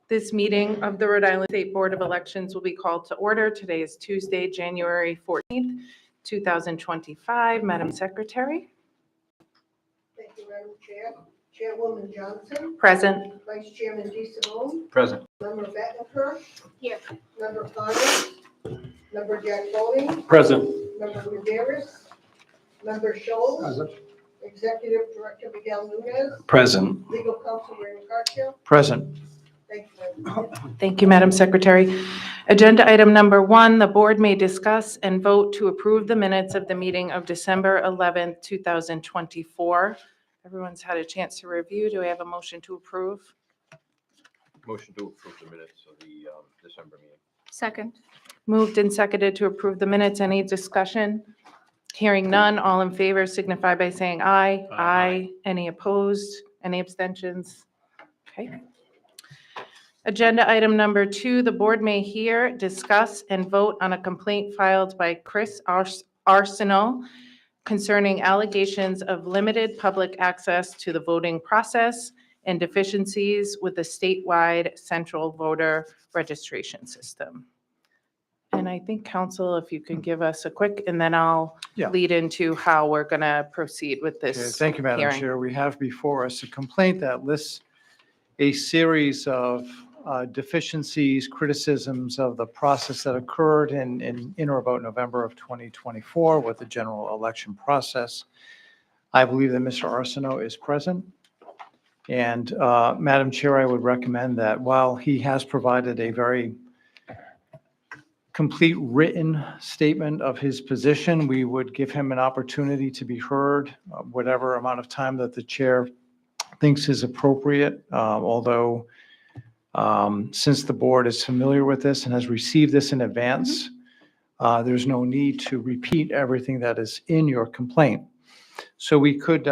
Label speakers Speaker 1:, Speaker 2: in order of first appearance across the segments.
Speaker 1: This meeting of the Rhode Island State Board of Elections will be called to order. Today is Tuesday, January 14th, 2025. Madam Secretary?
Speaker 2: Thank you, Madam Chair. Chairwoman Johnson.
Speaker 1: Present.
Speaker 2: Vice Chairman DeSimone.
Speaker 3: Present.
Speaker 2: Member Betancourt. Here. Member Connors. Member Jack Foley.
Speaker 3: Present.
Speaker 2: Member Rivera. Member Scholes.
Speaker 3: Present.
Speaker 2: Executive Director Miguel Nunez.
Speaker 3: Present.
Speaker 2: Legal Counsel Raymond Garcia.
Speaker 3: Present.
Speaker 2: Thank you, Madam Chair.
Speaker 1: Thank you, Madam Secretary. Agenda item number 1, the board may discuss and vote to approve the minutes of the meeting of December 11th, 2024. Everyone's had a chance to review. Do we have a motion to approve?
Speaker 3: Motion to approve the minutes of the December meeting.
Speaker 4: Second.
Speaker 1: Moved and seconded to approve the minutes. Any discussion? Hearing none, all in favor signify by saying aye.
Speaker 3: Aye.
Speaker 1: Any opposed? Any abstentions? Okay. Agenda item number 2, the board may hear, discuss, and vote on a complaint filed by Chris Arsenal concerning allegations of limited public access to the voting process and deficiencies with the statewide central voter registration system. And I think, Council, if you can give us a quick, and then I'll lead into how we're going to proceed with this
Speaker 5: Okay, thank you, Madam
Speaker 1: hearing.
Speaker 5: Chair. We have before us a complaint that lists a series of deficiencies, criticisms of the process that occurred in or about November of 2024 with the general election process. I believe that Mr. Arsenault is present. And Madam Chair, I would recommend that while he has provided a very complete written statement of his position, we would give him an opportunity to be heard, whatever amount of time that the chair thinks is appropriate, although since the board is familiar with this and has received this in advance, there's no need to repeat everything that is in your complaint. So we could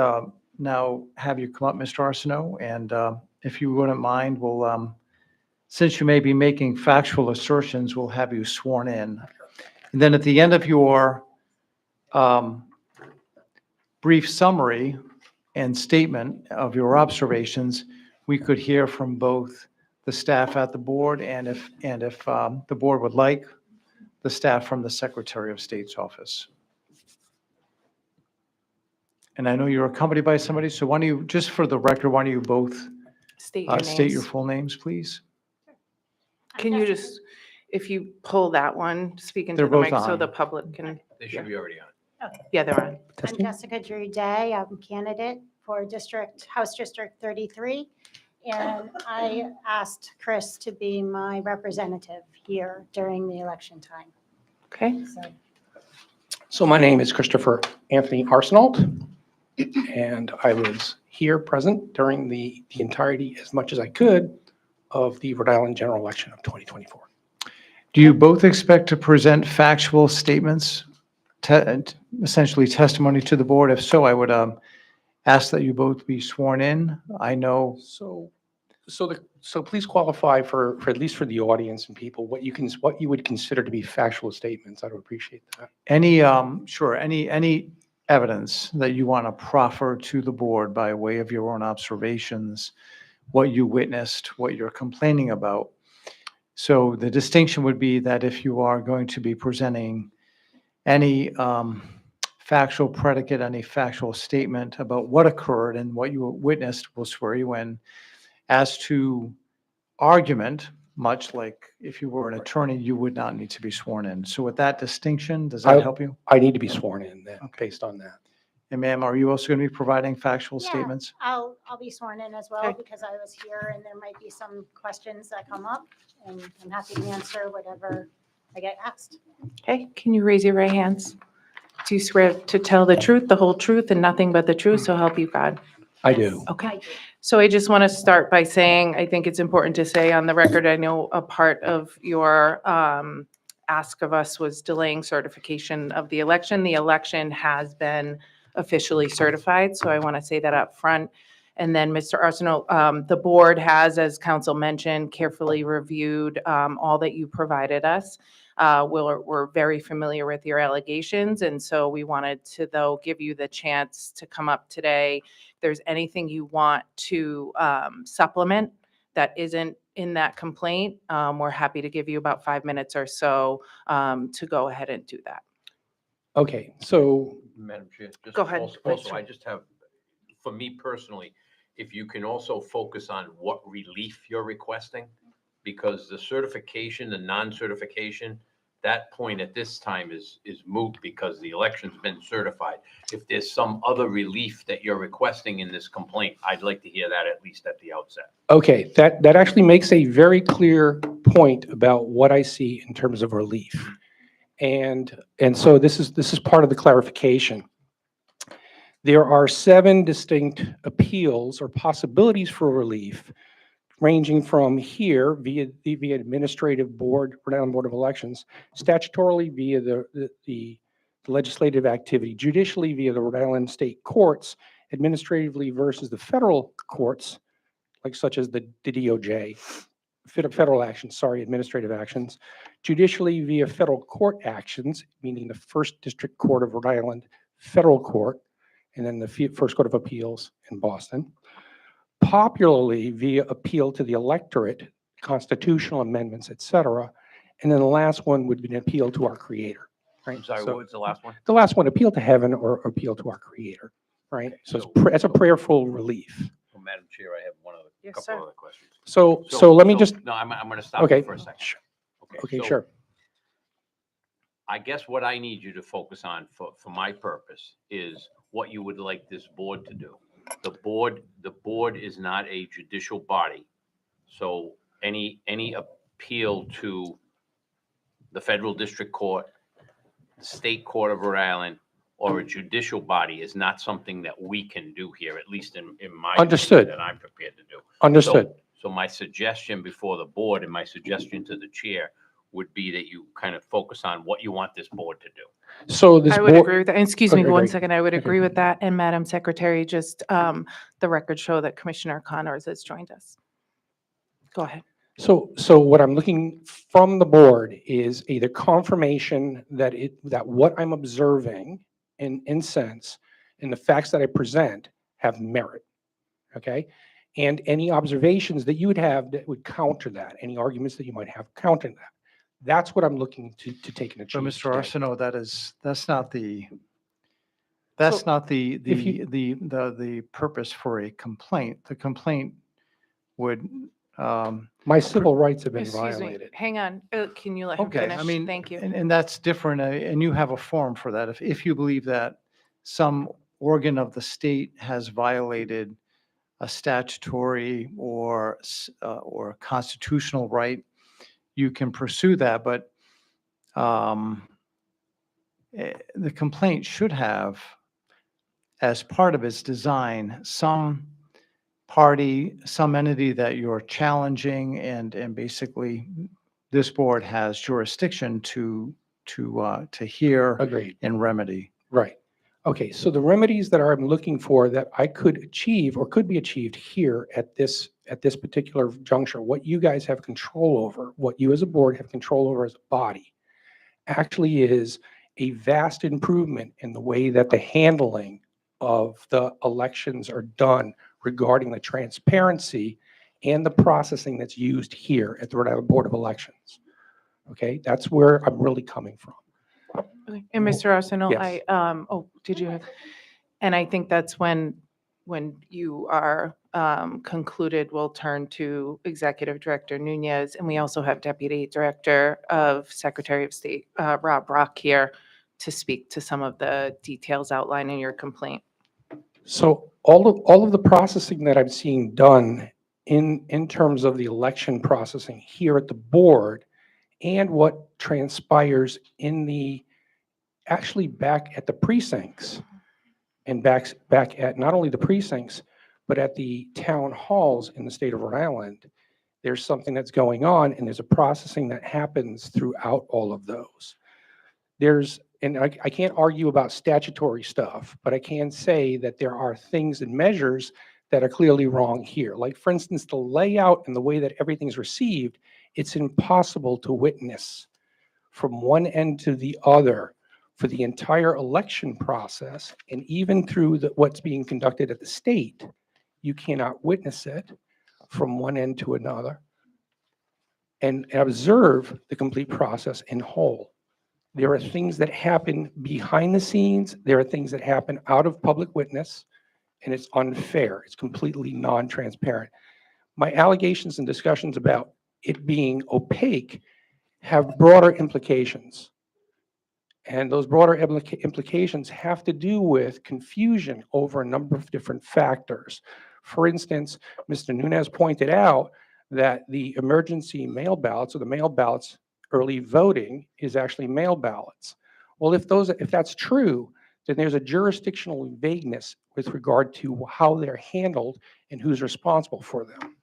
Speaker 5: now have you come up, Mr. Arsenault, and if you wouldn't mind, we'll, since you may be making factual assertions, we'll have you sworn in. And then at the end of your brief summary and statement of your observations, we could hear from both the staff at the board and if the board would like, the staff from the Secretary of State's office. And I know you're accompanied by somebody, so why don't you, just for the record, why don't you both
Speaker 1: State your
Speaker 5: state
Speaker 1: names.
Speaker 5: your full names, please?
Speaker 1: Can you just, if you pull that one, speak into
Speaker 5: They're
Speaker 1: the mic
Speaker 5: both
Speaker 1: so
Speaker 5: on.
Speaker 1: the public can,
Speaker 3: They should be already on.
Speaker 1: yeah, they're on.
Speaker 4: I'm Jessica Drew Day. I'm candidate for House District 33. And I asked Chris to be my representative here during the election time.
Speaker 1: Okay.
Speaker 6: So my name is Christopher Anthony Arsenault, and I was here present during the entirety, as much as I could, of the Rhode Island general election of 2024.
Speaker 5: Do you both expect to present factual statements, essentially testimony to the board? If so, I would ask that you both be sworn in. I know.
Speaker 6: So please qualify for at least for the audience and people, what you would consider to be factual statements. I would appreciate that.
Speaker 5: Any, sure, any evidence that you want to proffer to the board by way of your own observations, what you witnessed, what you're complaining about. So the distinction would be that if you are going to be presenting any factual predicate, any factual statement about what occurred and what you witnessed, we'll swear you in. As to argument, much like if you were an attorney, you would not need to be sworn in. So with that distinction, does that help you?
Speaker 6: I need to be sworn in then,
Speaker 5: Okay.
Speaker 6: based on that.
Speaker 5: And ma'am, are you also going to be providing factual
Speaker 4: Yeah.
Speaker 5: statements?
Speaker 4: I'll be sworn in as well
Speaker 1: Okay.
Speaker 4: because I was here and there might be some questions that come up and I'm happy to answer whatever I get asked.
Speaker 1: Okay, can you raise your right hands? Do you swear to tell the truth, the whole truth, and nothing but the truth, so help you God?
Speaker 6: I do.
Speaker 1: Okay.
Speaker 4: I do.
Speaker 1: So I just want to start by saying, I think it's important to say on the record, I know a part of your ask of us was delaying certification of the election. The election has been officially certified, so I want to say that up front. And then, Mr. Arsenault, the board has, as council mentioned, carefully reviewed all that you provided us. We're very familiar with your allegations, and so we wanted to, though, give you the chance to come up today. If there's anything you want to supplement that isn't in that complaint, we're happy to give you about 5 minutes or so to go ahead and do that.
Speaker 6: Okay, so
Speaker 3: Madam Chair, just
Speaker 1: Go ahead,
Speaker 3: also,
Speaker 1: Vice
Speaker 3: I just have, for me personally, if you can also focus on what relief you're requesting, because the certification, the non-certification, that point at this time is moot because the election's been certified. If there's some other relief that you're requesting in this complaint, I'd like to hear that at least at the outset.
Speaker 6: okay, that actually makes a very clear point about what I see in terms of relief. And so this is part of the clarification. There are 7 distinct appeals or possibilities for relief, ranging from here via the administrative board, Rhode Island Board of Elections, statutorily via the legislative activity, judicially via the Rhode Island state courts, administratively versus the federal courts, like such as the DOJ, federal actions, sorry, administrative actions, judicially via federal court actions, meaning the First District Court of Rhode Island, federal court, and then the First Court of Appeals in Boston, popularly via appeal to the electorate, constitutional amendments, et cetera. And then the last one would be an appeal to our creator, right?
Speaker 3: I'm sorry,
Speaker 6: So
Speaker 3: what was the last one?
Speaker 6: the last one, appeal to heaven or appeal to our creator, right?
Speaker 3: Okay,
Speaker 6: So
Speaker 3: so-
Speaker 6: it's a prayerful relief.
Speaker 3: Well, Madam Chair, I have
Speaker 1: Yes,
Speaker 3: couple
Speaker 1: sir.
Speaker 3: other questions.
Speaker 6: So let me just,
Speaker 3: No, I'm going to stop
Speaker 6: okay.
Speaker 3: you for a second.
Speaker 6: Okay,
Speaker 3: so
Speaker 6: sure.
Speaker 3: I guess what I need you to focus on for my purpose is what you would like this board to do. The board is not a judicial body. So any appeal to the federal district court, the state court of Rhode Island, or a judicial body is not something that we can do here, at least in my. opinion,
Speaker 6: Understood.
Speaker 3: That I'm prepared to do.
Speaker 6: Understood.
Speaker 3: So my suggestion before the board and my suggestion to the chair would be that you kind of focus on what you want this board to do.
Speaker 6: So this
Speaker 1: I would
Speaker 6: board,
Speaker 1: agree with that. Excuse me
Speaker 6: Okay,
Speaker 1: one
Speaker 6: great.
Speaker 1: second. I would
Speaker 6: Okay.
Speaker 1: agree with that. And Madam Secretary, just the record show that Commissioner Connors has joined us. Go ahead.
Speaker 6: so what I'm looking from the board is either confirmation that what I'm observing in sense, and the facts that I present have merit, okay? And any observations that you would have that would counter that, any arguments that you might have countering that. That's what I'm looking to take and
Speaker 5: So,
Speaker 6: achieve
Speaker 5: Mr.
Speaker 6: today.
Speaker 5: Arsenault, that's not the
Speaker 6: if you-
Speaker 5: the purpose for a complaint. The complaint would,
Speaker 6: My civil rights have been
Speaker 1: Excuse me.
Speaker 6: violated.
Speaker 1: Hang on. Can you let him
Speaker 5: okay,
Speaker 1: finish?
Speaker 5: I mean,
Speaker 1: Thank you.
Speaker 5: and that's different, and you have a forum for that. If you believe that some organ of the state has violated a statutory or constitutional right, you can pursue that, but the complaint should have, as part of its design, some party, some entity that you're challenging, and basically this board has jurisdiction to hear
Speaker 6: Agreed.
Speaker 5: and remedy.
Speaker 6: Right. Okay, so the remedies that I'm looking for that I could achieve or could be achieved here at this particular juncture, what you guys have control over, what you as a board have control over as a body, actually is a vast improvement in the way that the handling of the elections are done regarding the transparency and the processing that's used here at the Rhode Island Board of Elections. Okay, that's where I'm really coming from.
Speaker 1: Okay. And Mr. Arsenault,
Speaker 6: Yes.
Speaker 1: did you have, and I think that's when you are concluded, we'll turn to Executive Director Nunez, and we also have Deputy Director of Secretary of State, Rob Brock here to speak to some of the details outlined in your complaint.
Speaker 6: So all of the processing that I'm seeing done in terms of the election processing here at the board and what transpires actually back at the precincts and back at not only the precincts, but at the town halls in the state of Rhode Island, there's something that's going on and there's a processing that happens throughout all of those. And I can't argue about statutory stuff, but I can say that there are things and measures that are clearly wrong here. Like, for instance, the layout and the way that everything's received, it's impossible to witness from one end to the other for the entire election process. And even through what's being conducted at the state, you cannot witness it from one end to another and observe the complete process in whole. There are things that happen behind the scenes. There are things that happen out of public witness, and it's unfair. It's completely non-transparent. My allegations and discussions about it being opaque have broader implications. And those broader implications have to do with confusion over a number of different factors. For instance, Mr. Nunes pointed out that the emergency mail ballots or the mail ballots early voting is actually mail ballots. Well, if that's true, then there's a jurisdictional vagueness with regard to how they're handled and who's responsible for them.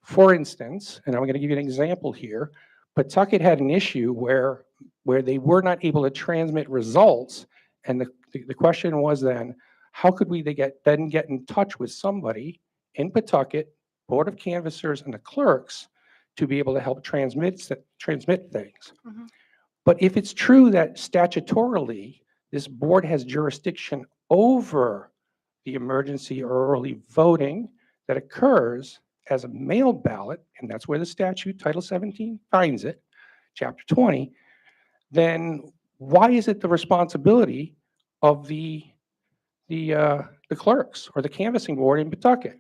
Speaker 6: For instance, and I'm going to give you an example here, Pawtucket had an issue where they were not able to transmit results, and the question was then, how could we get in touch with somebody in Pawtucket, Board of Canvassers, and the clerks to be able to help transmit things?
Speaker 1: Mhm.
Speaker 6: But if it's true that statutorily this board has jurisdiction over the emergency or early voting that occurs as a mail ballot, and that's where the statute, Title 17, finds it, Chapter 20, then why is it the responsibility of the clerks or the canvassing board in Pawtucket?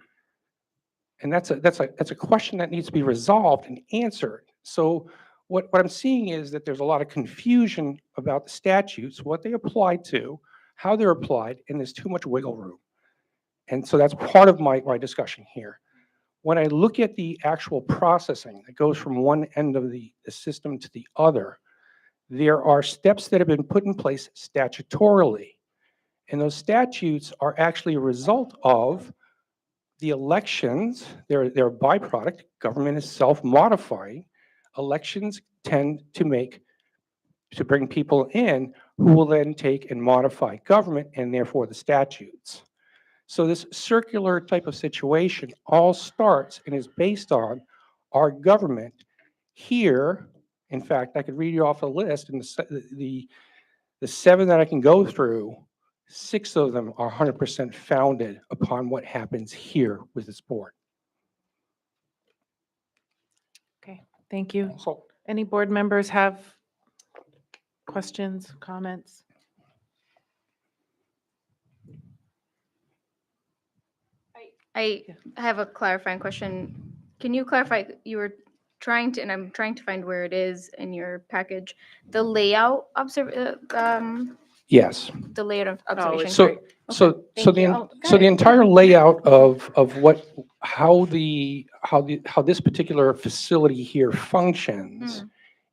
Speaker 6: And that's a question that needs to be resolved and answered. So what I'm seeing is that there's a lot of confusion about the statutes, what they apply to, how they're applied, and there's too much wiggle room. And so that's part of my discussion here. When I look at the actual processing that goes from one end of the system to the other, there are steps that have been put in place statutorily. And those statutes are actually a result of the elections. They're a byproduct. Government is self-modifying. Elections tend to bring people in who will then take and modify government and therefore the statutes. So this circular type of situation all starts and is based on our government here. In fact, I could read you off a list, and the 7 that I can go through, 6 of them are 100% founded upon what happens here with this board.
Speaker 1: Okay, thank you.
Speaker 6: So
Speaker 1: Any board members have questions, comments?
Speaker 7: I
Speaker 1: Yeah.
Speaker 7: have a clarifying question. Can you clarify, you were trying to, and I'm trying to find where it is in your package, the layout
Speaker 6: yes.
Speaker 7: the layout of
Speaker 1: Oh,
Speaker 7: observation.
Speaker 6: So
Speaker 1: great.
Speaker 6: so
Speaker 7: thank you. Oh,
Speaker 6: so
Speaker 7: got
Speaker 6: the
Speaker 7: it.
Speaker 6: entire layout of how this particular facility here functions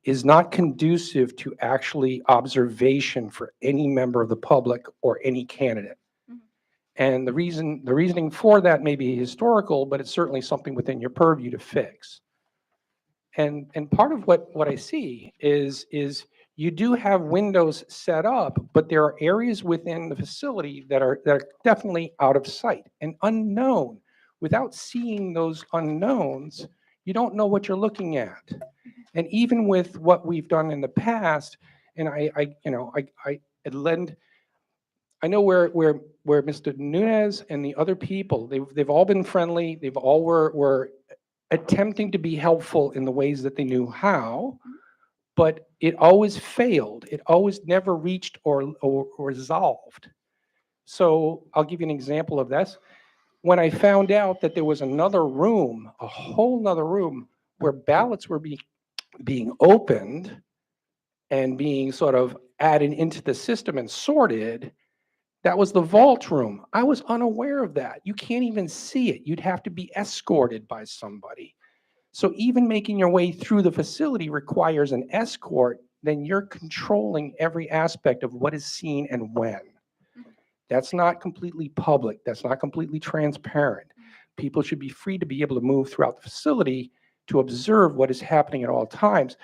Speaker 6: is not conducive to actually observation for any member of the public or any candidate.
Speaker 7: Mhm.
Speaker 6: And the reasoning for that may be historical, but it's certainly something within your purview to fix. And part of what I see is you do have windows set up, but there are areas within the facility that are definitely out of sight and unknown. Without seeing those unknowns, you don't know what you're looking at. And even with what we've done in the past, and I know where Mr. Nunes and the other people, they've all been friendly. They've all were attempting to be helpful in the ways that they knew how, but it always failed. It always never reached or resolved. So I'll give you an example of this. When I found out that there was another room, a whole nother room, where ballots were being opened and being sort of added into the system and sorted, that was the vault room. I was unaware of that. You can't even see it. You'd have to be escorted by somebody. So even making your way through the facility requires an escort. Then you're controlling every aspect of what is seen and when. That's not completely public. That's not completely transparent. People should be free to be able to move throughout the facility to observe what is happening at all times.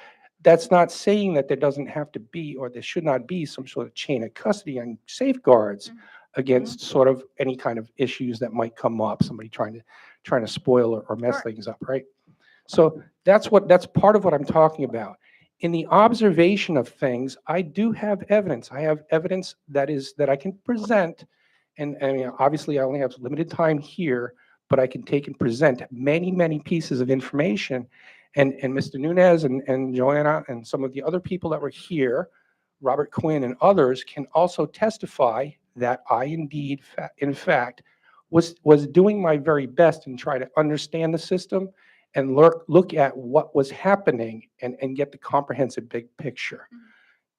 Speaker 6: That's not saying that there doesn't have to be, or there should not be, some sort of chain of custody and safeguards against sort of any kind of issues that might come up, somebody trying to spoil or mess
Speaker 7: Sure.
Speaker 6: things up, right? So that's part of what I'm talking about. In the observation of things, I do have evidence. I have evidence that I can present, and obviously I only have limited time here, but I can take and present many, many pieces of information. And Mr. Nunez and Joanna and some of the other people that were here, Robert Quinn and others, can also testify that I indeed, in fact, was doing my very best and try to understand the system and look at what was happening and get the comprehensive big picture.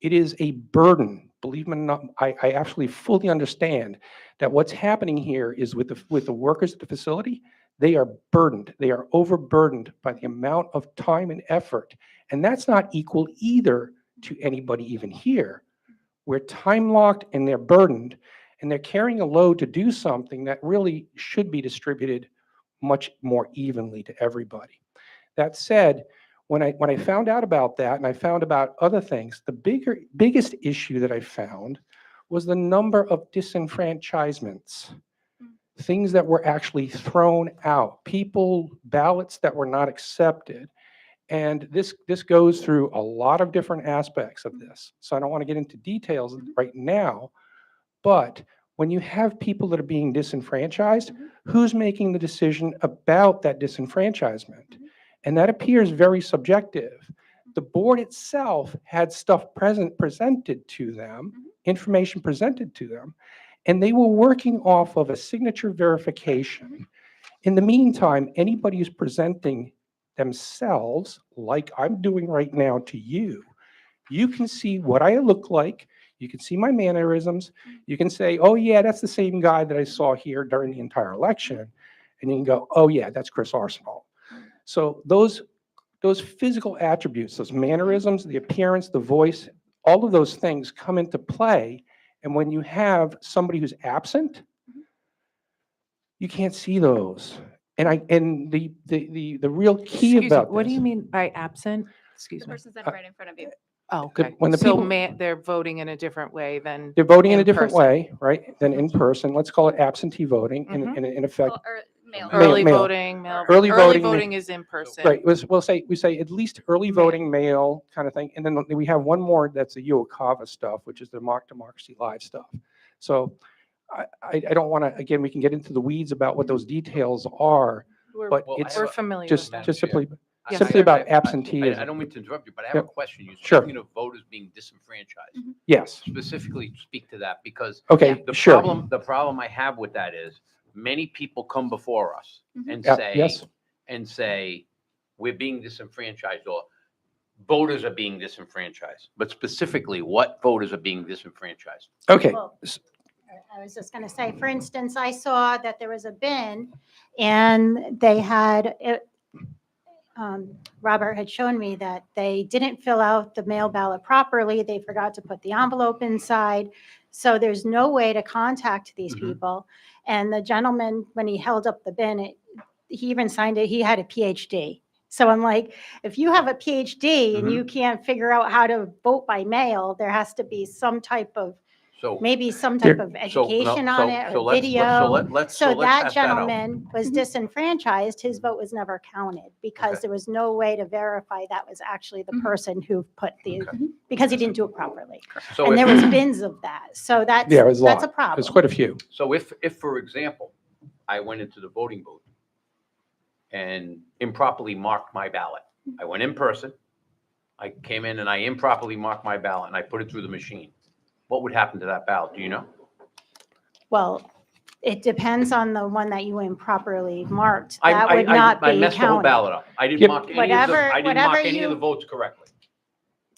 Speaker 6: It is a burden, believe me or not. I actually fully understand that what's happening here is with the workers at the facility, they are burdened. They are overburdened by the amount of time and effort. And that's not equal either to anybody even here. We're time locked and they're burdened, and they're carrying a load to do something that really should be distributed much more evenly to everybody. That said, when I found out about that and I found about other things, the biggest issue that I found was the number of disenfranchisements, things that were actually thrown out, ballots that were not accepted. And this goes through a lot of different aspects of this. So I don't want to get into details right now, but when you have people that are being disenfranchised, who's making the decision about that disenfranchisement? And that appears very subjective. The board itself had stuff presented to them, information presented to them, and they were working off of a signature verification. In the meantime, anybody who's presenting themselves, like I'm doing right now to you, you can see what I look like. You can see my mannerisms. You can say, oh yeah, that's the same guy that I saw here during the entire election. And you can go, oh yeah, that's Chris Arsenault. So those physical attributes, those mannerisms, the appearance, the voice, all of those things come into play. And when you have somebody who's absent, you can't see those. And the real key
Speaker 1: Excuse me,
Speaker 6: about
Speaker 1: what do
Speaker 6: this-
Speaker 1: you mean by absent? Excuse
Speaker 7: The
Speaker 1: me.
Speaker 7: person sitting right in front of you.
Speaker 1: Oh, okay.
Speaker 6: when the
Speaker 1: So
Speaker 6: people-
Speaker 1: they're voting in a different way than,
Speaker 6: They're voting in a
Speaker 1: in
Speaker 6: different
Speaker 1: person.
Speaker 6: way, right, than in person. Let's call it absentee voting in effect.
Speaker 7: Or mail.
Speaker 1: early
Speaker 6: mail.
Speaker 1: voting, mail.
Speaker 6: Early voting,
Speaker 1: voting is in person.
Speaker 6: Right, we say at least early
Speaker 1: Mail.
Speaker 6: voting, mail kind of thing. And then we have one more that's the UOCAVA stuff, which is the Mock Democracy Live stuff. So I don't want to, again, we can get into the weeds about what those details are, but
Speaker 3: Well,
Speaker 6: it's
Speaker 1: We're familiar
Speaker 6: just
Speaker 1: with that.
Speaker 6: simply,
Speaker 3: I-
Speaker 6: simply
Speaker 3: I-
Speaker 6: about
Speaker 3: I
Speaker 6: absenteeism.
Speaker 3: don't mean to interrupt you, but I have a
Speaker 6: Yep.
Speaker 3: question. You're
Speaker 6: Sure.
Speaker 3: speaking of voters being disenfranchised.
Speaker 6: Yes,
Speaker 3: Specifically speak to that because
Speaker 6: okay,
Speaker 3: the
Speaker 6: sure.
Speaker 3: problem I have with that is many people come before us and
Speaker 6: Yeah,
Speaker 3: say,
Speaker 6: yes.
Speaker 3: we're being disenfranchised or voters are being disenfranchised. But specifically, what voters are being disenfranchised?
Speaker 6: Okay,
Speaker 4: Well, I was just going to say, for instance, I saw that there was a bin and they had, Robert had shown me that they didn't fill out the mail ballot properly. They forgot to put the envelope inside. So there's no way to contact these
Speaker 3: Mhm.
Speaker 4: people. And the gentleman, when he held up the bin, he even signed it, he had a PhD. So I'm like, if you have a PhD and you can't figure out how to vote by mail, there has to be some type of,
Speaker 3: So
Speaker 4: maybe some type of
Speaker 3: so, no,
Speaker 4: education on it
Speaker 3: so
Speaker 4: or
Speaker 3: let's-
Speaker 4: video.
Speaker 3: let's
Speaker 4: So
Speaker 3: let's
Speaker 4: that
Speaker 3: hash that out.
Speaker 4: gentleman was disenfranchised. His vote was never counted because
Speaker 3: Okay.
Speaker 4: there was no way to verify that was actually the
Speaker 7: Mhm.
Speaker 4: person who put the,
Speaker 3: Okay.
Speaker 4: because he didn't do it properly.
Speaker 3: So
Speaker 4: And
Speaker 3: if-
Speaker 4: there was bins of that. So that's,
Speaker 6: yeah, it was a
Speaker 4: that's a
Speaker 6: lot.
Speaker 4: problem.
Speaker 6: There's quite a few.
Speaker 3: So if, for example, I went into the voting booth and improperly marked my ballot, I went in person, I came in and I improperly marked my ballot and I put it through the machine, what would happen to that ballot? Do you know?
Speaker 4: Well, it depends on the one that you improperly marked.
Speaker 3: I
Speaker 4: That would not
Speaker 3: I
Speaker 4: be
Speaker 3: messed the whole
Speaker 4: counted.
Speaker 3: ballot up. I didn't
Speaker 6: Yep.
Speaker 3: mark any of
Speaker 4: Whatever-
Speaker 3: the, I didn't mark
Speaker 4: whatever
Speaker 3: any of the
Speaker 4: you-
Speaker 3: votes correctly.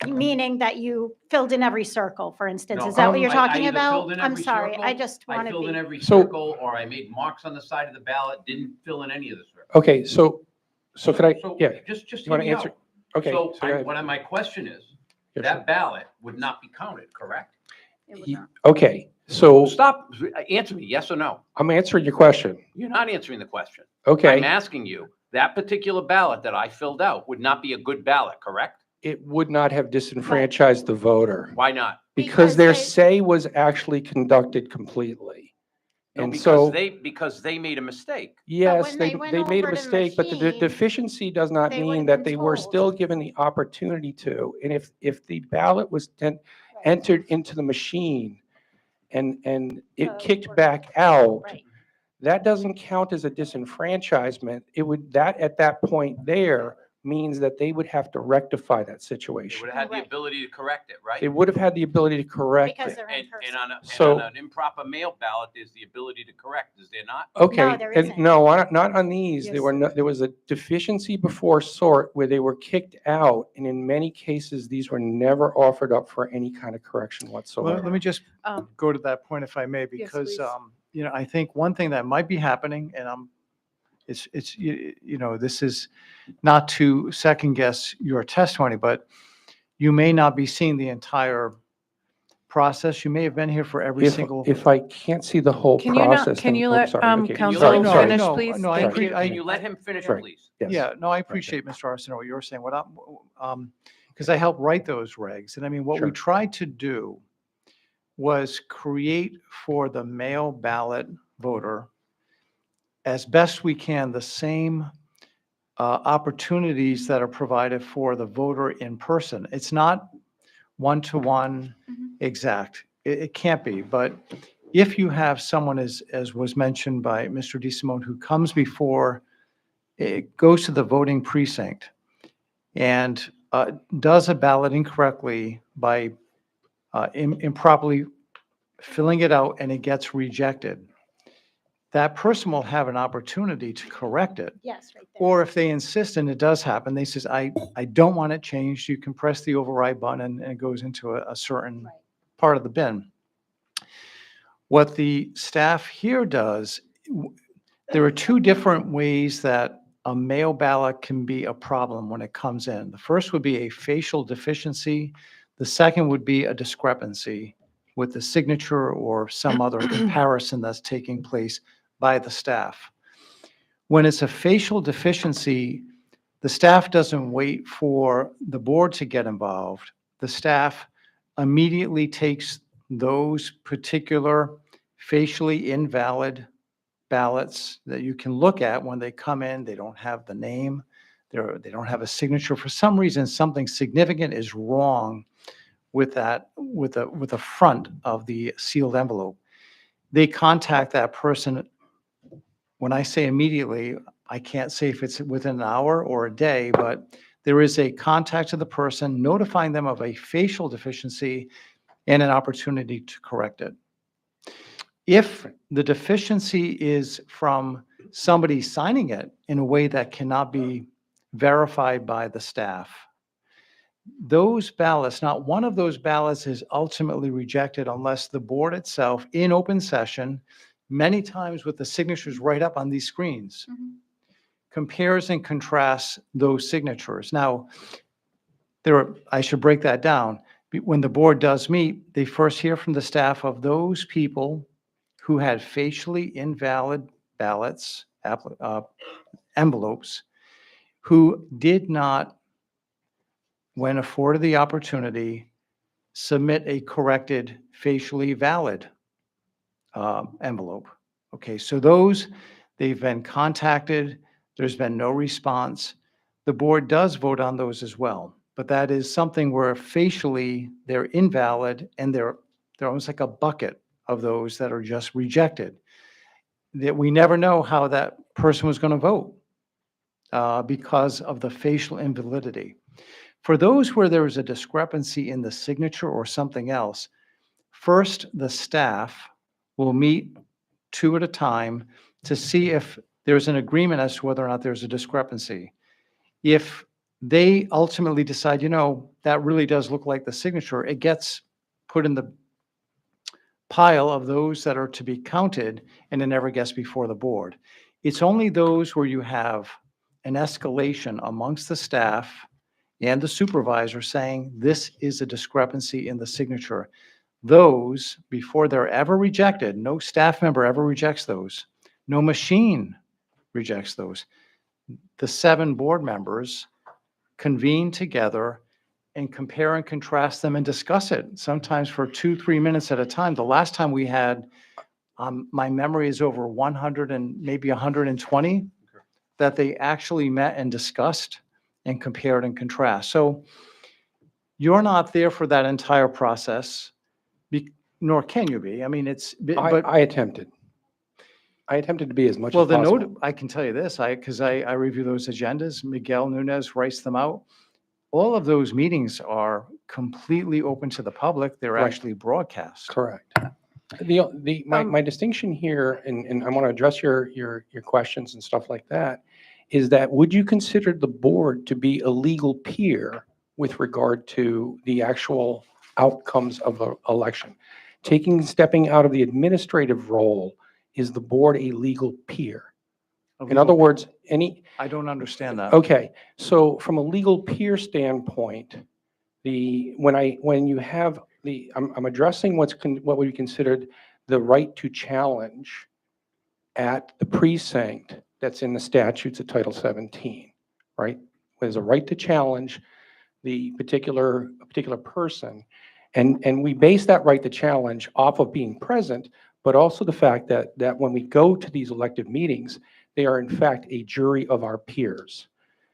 Speaker 4: Meaning that you filled in every circle, for instance.
Speaker 3: No,
Speaker 4: Is that what you're
Speaker 3: I
Speaker 4: talking
Speaker 3: either
Speaker 4: about?
Speaker 3: filled in
Speaker 4: I'm
Speaker 3: every
Speaker 4: sorry. I
Speaker 3: circle,
Speaker 4: just
Speaker 3: I
Speaker 4: want to
Speaker 3: filled in
Speaker 4: be.
Speaker 3: every
Speaker 6: So-
Speaker 3: circle, or I made marks on the side of the ballot, didn't fill in any of the circles.
Speaker 6: Okay, so could I,
Speaker 3: So,
Speaker 6: yeah,
Speaker 3: Just
Speaker 6: you
Speaker 3: hear
Speaker 6: wanna
Speaker 3: me
Speaker 6: answer?
Speaker 3: out.
Speaker 6: okay.
Speaker 3: So
Speaker 6: go ahead.
Speaker 3: my question is,
Speaker 6: Yeah, sure.
Speaker 3: that ballot would not be counted, correct?
Speaker 7: It was
Speaker 6: Ye-
Speaker 7: not.
Speaker 6: Okay, so
Speaker 3: Stop, answer me, yes or no?
Speaker 6: I'm answering your question.
Speaker 3: You're not answering the question.
Speaker 6: Okay,
Speaker 3: I'm asking you, that particular ballot that I filled out would not be a good ballot, correct?
Speaker 6: it would not have disenfranchised the voter
Speaker 3: Why not?
Speaker 6: because
Speaker 4: Because
Speaker 6: their
Speaker 4: they-
Speaker 6: say was actually conducted completely.
Speaker 3: No,
Speaker 6: And so,
Speaker 3: because they made a mistake.
Speaker 6: yes,
Speaker 4: when
Speaker 6: they
Speaker 4: they went
Speaker 6: made a
Speaker 4: over to the
Speaker 6: mistake, but the
Speaker 4: machine,
Speaker 6: deficiency does not
Speaker 4: they
Speaker 6: mean
Speaker 4: would've
Speaker 6: that
Speaker 4: been
Speaker 6: they were
Speaker 4: told.
Speaker 6: still given the opportunity to. And if the ballot was entered into the machine and it
Speaker 4: So
Speaker 6: kicked
Speaker 4: we're-
Speaker 6: back out,
Speaker 4: Right.
Speaker 6: that doesn't count as a disenfranchisement. It would, that at that point there means that they would have to rectify that
Speaker 3: They
Speaker 6: situation.
Speaker 3: would have had the
Speaker 4: Right.
Speaker 3: ability to correct it, right?
Speaker 6: They would have had the ability to correct
Speaker 4: Because
Speaker 6: it.
Speaker 4: they're in
Speaker 3: And
Speaker 4: person.
Speaker 6: So-
Speaker 3: on an improper mail ballot, there's the ability to correct, is there not?
Speaker 6: Okay,
Speaker 4: there
Speaker 6: and
Speaker 4: isn't.
Speaker 6: no, not on these. There
Speaker 4: Yes.
Speaker 6: were, there was a deficiency before sort where they were kicked out. And in many cases, these were never offered up for any kind of correction
Speaker 5: Well,
Speaker 6: whatsoever.
Speaker 5: let me just
Speaker 1: Um,
Speaker 5: go to that point if I may, because,
Speaker 1: please.
Speaker 5: I think one thing that might be happening, and it's, this is not to second guess your testimony, but you may not be seeing the entire process. You may have been here for every single.
Speaker 6: If I can't see the whole
Speaker 1: Can you not,
Speaker 6: process.
Speaker 1: can
Speaker 6: then-
Speaker 1: you
Speaker 6: oh,
Speaker 1: let
Speaker 6: sorry, okay.
Speaker 3: Can you
Speaker 1: council
Speaker 3: let-
Speaker 6: Sorry,
Speaker 1: finish,
Speaker 5: no,
Speaker 1: please?
Speaker 5: no, I
Speaker 1: Thank
Speaker 5: appreciate-
Speaker 1: you.
Speaker 5: I-
Speaker 3: Can you let him finish,
Speaker 6: Right.
Speaker 3: please?
Speaker 6: Yes.
Speaker 5: Yeah, no, I appreciate, Mr. Arsenault, what you're saying. Because I helped write those regs. And I mean, what we
Speaker 6: Sure.
Speaker 5: tried to do was create for the mail ballot voter, as best we can, the same opportunities that are provided for the voter in person. It's not one-to-one
Speaker 7: Mhm.
Speaker 5: exact. It can't be. But if you have someone, as was mentioned by Mr. DeSimone, who comes before, it goes to the voting precinct and does a ballot incorrectly by improperly filling it out and it gets rejected, that person will have an opportunity to correct it.
Speaker 4: Yes, right there.
Speaker 5: Or if they insist, and it does happen, they says, I don't want it changed, you can press the override button and it goes into a certain
Speaker 4: Right.
Speaker 5: part of the bin. What the staff here does, there are two different ways that a mail ballot can be a problem when it comes in. The first would be a facial deficiency. The second would be a discrepancy with the signature or some other comparison that's taking place by the staff. When it's a facial deficiency, the staff doesn't wait for the board to get involved. The staff immediately takes those particular facially invalid ballots that you can look at when they come in. They don't have the name. They don't have a signature. For some reason, something significant is wrong with that, with the front of the sealed envelope. They contact that person. When I say immediately, I can't say if it's within an hour or a day, but there is a contact to the person, notifying them of a facial deficiency and an opportunity to correct it. If the deficiency is from somebody signing it in a way that cannot be verified by the staff, those ballots, not one of those ballots is ultimately rejected unless the board itself, in open session, many times with the signatures right up on these screens,
Speaker 7: Mhm.
Speaker 5: compares and contrasts those signatures. Now, I should break that down. When the board does meet, they first hear from the staff of those people who had facially invalid ballots, envelopes, who did not, when afforded the opportunity, submit a corrected facially valid envelope. Okay, so those, they've been contacted, there's been no response. The board does vote on those as well, but that is something where facially they're invalid and they're almost like a bucket of those that are just rejected. That we never know how that person was going to vote because of the facial invalidity. For those where there is a discrepancy in the signature or something else, first the staff will meet two at a time to see if there's an agreement as to whether or not there's a discrepancy. If they ultimately decide, that really does look like the signature, it gets put in the pile of those that are to be counted and it never gets before the board. It's only those where you have an escalation amongst the staff and the supervisor saying this is a discrepancy in the signature. Those, before they're ever rejected, no staff member ever rejects those. No machine rejects those. The 7 board members convene together and compare and contrast them and discuss it, sometimes for 2-3 minutes at a time. The last time we had, my memory is over 100 and maybe 120 that they actually met and discussed and compared and contrast. So you're not there for that entire process, nor can you be. I mean, but
Speaker 6: I attempted. I attempted to be as much
Speaker 5: Well,
Speaker 6: as
Speaker 5: the
Speaker 6: possible.
Speaker 5: note, I can tell you this, because I review those agendas, Miguel Nunez writes them out. All of those meetings are completely open to the public. They're
Speaker 6: Right.
Speaker 5: actually broadcast.
Speaker 6: Correct. My distinction here, and I want to address your questions and stuff like that, is that would you consider the board to be a legal peer with regard to the actual outcomes of an election? Stepping out of the administrative role, is the board a legal peer?
Speaker 5: A
Speaker 6: In other
Speaker 5: legal-
Speaker 6: words,
Speaker 5: I don't understand that.
Speaker 6: okay, so from a legal peer standpoint, when you have I'm addressing what would be considered the right to challenge at the precinct that's in the statutes of Title 17, right? There's a right to challenge the particular person. And we base that right to challenge off of being present, but also the fact that when we go to these elective meetings, they are in fact a jury of our peers.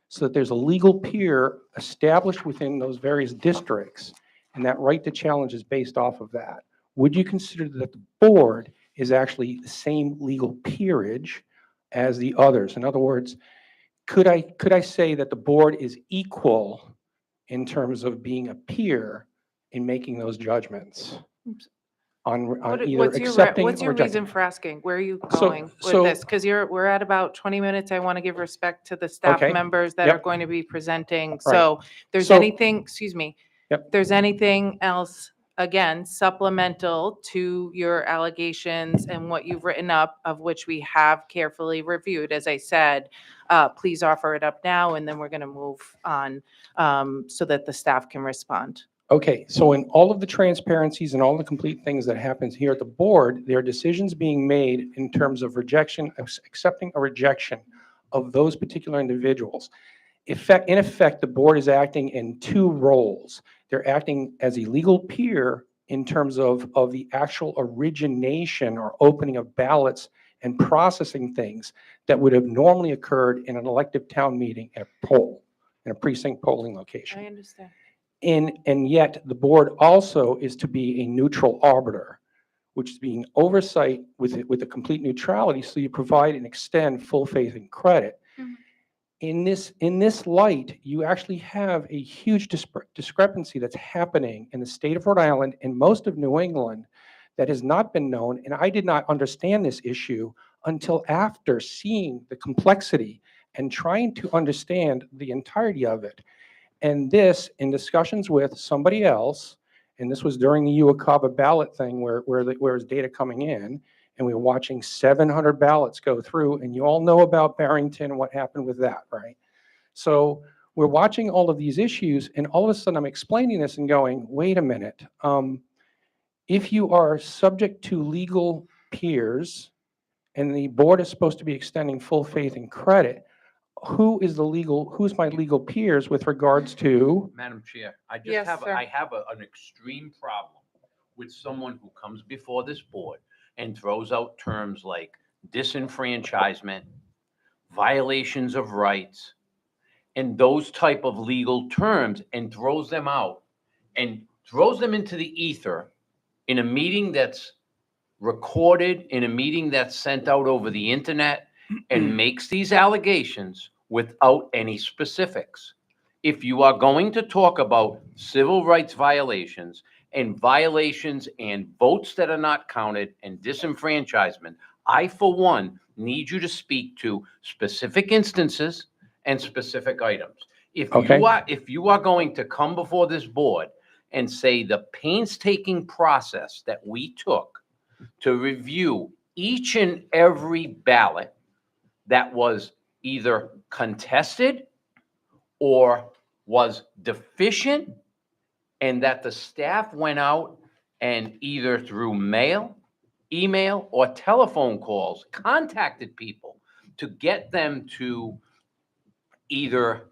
Speaker 6: So that there's a legal peer established within those various districts, and that right to challenge is based off of that. Would you consider that the board is actually the same legal peerage as the others? In other words, could I say that the board is equal in terms of being a peer in making those judgments on either
Speaker 1: What's
Speaker 6: accepting
Speaker 1: what's
Speaker 6: or
Speaker 1: your
Speaker 6: rejecting?
Speaker 1: reason for asking? Where are you
Speaker 6: So-
Speaker 1: going with
Speaker 6: so-
Speaker 1: this? Because we're at about 20 minutes. I want to give respect to the staff
Speaker 6: Okay.
Speaker 1: members that
Speaker 6: Yep.
Speaker 1: are going to be presenting.
Speaker 6: Right.
Speaker 1: So if there's
Speaker 6: So-
Speaker 1: anything, excuse me.
Speaker 6: Yep.
Speaker 1: If there's anything else, again, supplemental to your allegations and what you've written up, of which we have carefully reviewed, as I said, please offer it up now, and then we're going to move on so that the staff can respond.
Speaker 6: Okay, so in all of the transparencies and all the complete things that happens here at the board, there are decisions being made in terms of accepting a rejection of those particular individuals. In effect, the board is acting in two roles. They're acting as a legal peer in terms of the actual origination or opening of ballots and processing things that would have normally occurred in an elective town meeting at a poll, in a precinct polling location.
Speaker 1: I understand.
Speaker 6: And yet the board also is to be a neutral arbiter, which is being oversight with a complete neutrality, so you provide and extend full faith and credit.
Speaker 7: Mhm.
Speaker 6: In this light, you actually have a huge discrepancy that's happening in the state of Rhode Island and most of New England that has not been known, and I did not understand this issue until after seeing the complexity and trying to understand the entirety of it. And this, in discussions with somebody else, and this was during the UACABA ballot thing where there's data coming in, and we were watching 700 ballots go through, and you all know about Barrington and what happened with that, right? So we're watching all of these issues, and all of a sudden I'm explaining this and going, wait a minute. If you are subject to legal peers, and the board is supposed to be extending full faith and credit, who's my legal peers with regards to?
Speaker 3: Madam Chair,
Speaker 1: Yes, sir.
Speaker 3: I have an extreme problem with someone who comes before this board and throws out terms like disenfranchisement, violations of rights, and those type of legal terms, and throws them out and throws them into the ether in a meeting that's recorded, in a meeting that's sent out over the internet, and makes these allegations without any specifics. If you are going to talk about civil rights violations and violations and votes that are not counted and disenfranchisement, I, for one, need you to speak to specific instances and specific items.
Speaker 6: Okay.
Speaker 3: If you are going to come before this board and say the painstaking process that we took to review each and every ballot that was either contested or was deficient, and that the staff went out and either through mail, email, or telephone calls contacted people to get them to either